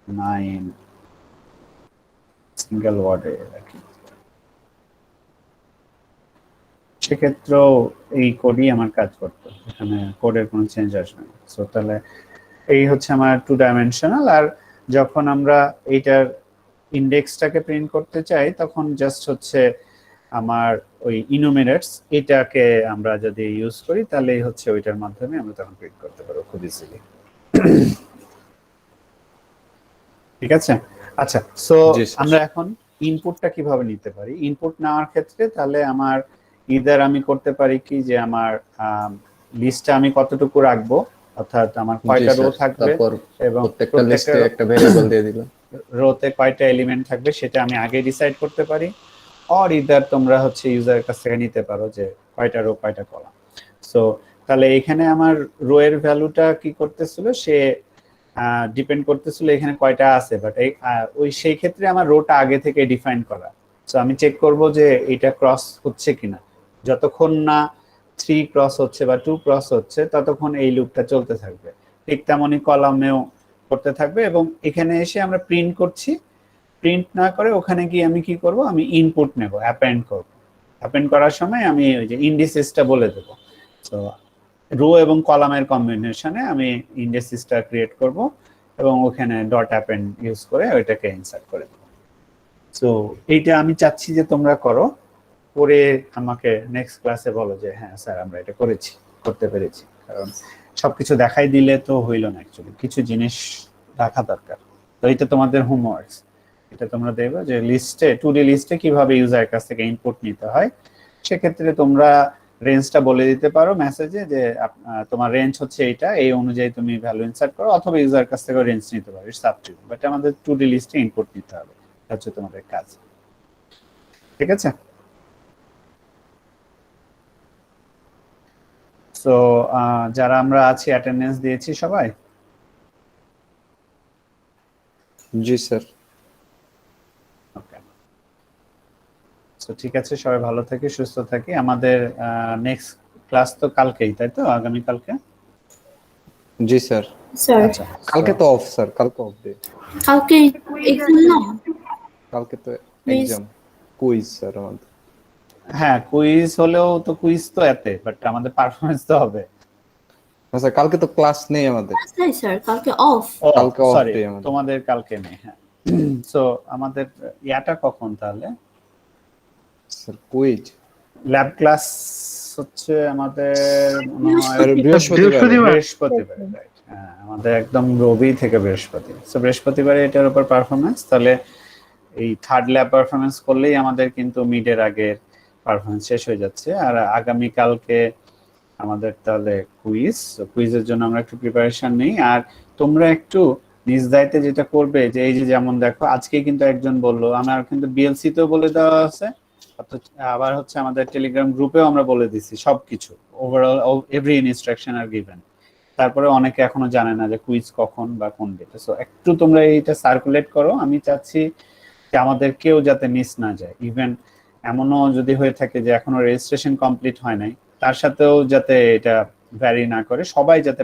9 সিঙ্গেল ওয়ার্ডে রাখি সেক্ষেত্রেও এই কোডই আমার কাজ করতো এখানে কোডের কোনো চেঞ্জ আসবে না সো তাহলে এই হচ্ছে আমার 2 ডাইমেনশনাল আর যখন আমরা এইটার ইন্ডেক্সটাকে প্রিন্ট করতে চাই তখন জাস্ট হচ্ছে আমার ওই ইনুমিনেটস এটাকে আমরা যদি ইউজ করি তাহলেই হচ্ছে ওইটার মাধ্যমে আমরা তখন প্রিন্ট করতে পারবো খুব ইজিলি ঠিক আছে আচ্ছা সো আমরা এখন ইনপুটটা কিভাবে নিতে পারি ইনপুট নেওয়ার ক্ষেত্রে তাহলে আমার ইদার আমি করতে পারি কি যে আমার লিস্টটা আমি কতটুকু রাখবো অর্থাৎ আমার কয়টা রো থাকবে এবং প্রত্যেকটা লিস্টে একটা ভেরিয়েবল দিয়ে দিলাম রোতে কয়টা এলিমেন্ট থাকবে সেটা আমি আগে ডিসাইড করতে পারি অর ইদার তোমরা হচ্ছে ইউজারের কাছ থেকে নিতে পারো যে কয়টা রো কয়টা কলাম সো তাহলে এখানে আমার রো এর ভ্যালুটা কি করতেছিল সে ডিপেন্ড করতেছিল এখানে কয়টা আছে বাট এই ওই সেই ক্ষেত্রে আমার রোটা আগে থেকে ডিফাইন করা সো আমি চেক করব যে এটা ক্রস হচ্ছে কিনা যতক্ষণ না 3 ক্রস হচ্ছে বা 2 ক্রস হচ্ছে ততক্ষণ এই লুপটা চলতে থাকবে ঠিক তেমনই কলামেও করতে থাকবে এবং এখানে এসে আমরা প্রিন্ট করছি প্রিন্ট না করে ওখানে গিয়ে আমি কি করব আমি ইনপুট নেব অ্যাপেন্ড করব অ্যাপেন্ড করার সময় আমি ওই যে ইন্ডিসেসটা বলে দেব সো রো এবং কলামের কম্বিনেশনে আমি ইন্ডিসেসটা ক্রিয়েট করব এবং ওখানে ডট অ্যাপেন্ড ইউজ করে ওইটাকে ইনসার্ট করে দেব সো এইটা আমি চাচ্ছি যে তোমরা করো করে আমাকে নেক্সট ক্লাসে বলো যে হ্যাঁ স্যার আমরা এটা করতে পেরেছি কারণ সবকিছু দেখাই দিলে তো হইল না, অ্যাকচুয়ালি কিছু জিনিস রাখা দরকার। তো এটা তোমাদের হোমওয়ার্ক, এটা তোমরা দেখবে যে লিস্টে 2D লিস্টে কিভাবে ইউজারের কাছ থেকে ইনপুট নিতে হয়। সেক্ষেত্রে তোমরা রেঞ্জটা বলে দিতে পারো মেসেজে যে তোমার রেঞ্জ হচ্ছে এইটা, এই অনুযায়ী তুমি ভ্যালু ইনসার্ট করো, অথবা ইউজারের কাছ থেকে রেঞ্জ নিতে পারো, it's up to you, but আমাদের 2D লিস্টে ইনপুট নিতে হবে, এটা হচ্ছে তোমাদের কাজ। ঠিক আছে? সো যারা আমরা আছি অ্যাটেন্ডেন্স দিয়েছি সবাই? জি স্যার। ওকে, সো ঠিক আছে, সবাই ভালো থাকি, সুস্থ থাকি। আমাদের নেক্সট ক্লাস তো কালকেই, তাই তো? আগামী কালকে? জি স্যার। স্যার আচ্ছা, কালকে তো অফ স্যার, কালকে অফ ডে। কালকে এক্সাম না? কালকে তো Quiz. এক্সাম, কুইজ স্যার আমাদের। হ্যাঁ, কুইজ হলেও তো কুইজ তো এতে, বাট আমাদের পারফরমেন্স তো হবে। না স্যার, কালকে তো ক্লাস নেই আমাদের। তাই স্যার, কালকে অফ। ও কালকে off সরি, day আমাদের। তোমাদের কালকে নেই। হ্যাঁ, সো আমাদের ইয়াটা কখন তাহলে? স্যার কুইজ ল্যাব ক্লাস হচ্ছে আমাদের মনে হয় বৃহস্পতিবার। বৃহস্পতিবার, রাইট? হ্যাঁ, আমাদের একদম রবি থেকে বৃহস্পতি। সো বৃহস্পতিবারে এটার উপর পারফরমেন্স, তাহলে এই থার্ড ল্যাব পারফরমেন্স করলেই আমাদের কিন্তু মিডের আগের পারফরমেন্স শেষ হয়ে যাচ্ছে। আর আগামী কালকে আমাদের তাহলে কুইজ, কুইজের জন্য আমরা একটু প্রিপারেশন নেই। আর তোমরা একটু নিজ দায়িত্বে যেটা করবে, যে এই যে যেমন দেখো আজকে কিন্তু একজন বললো, আমার কিন্তু বিএলসি তেও বলে দেওয়া আছে, আবার হচ্ছে আমাদের টেলিগ্রাম গ্রুপেও আমরা বলে দিছি সবকিছু, overall every instruction are given. তারপরে অনেকে এখনো জানে না যে কুইজ কখন বা কোন ডেটে। সো একটু তোমরা এইটা সার্কুলেট করো, আমি চাচ্ছি যে আমাদের কেউ যাতে মিস না যায়। ইভেন এমনও যদি হয়ে থাকে যে এখনো রেজিস্ট্রেশন কমপ্লিট হয় নাই, তার সাথেও যাতে এটা ভ্যারি না করে, সবাই যাতে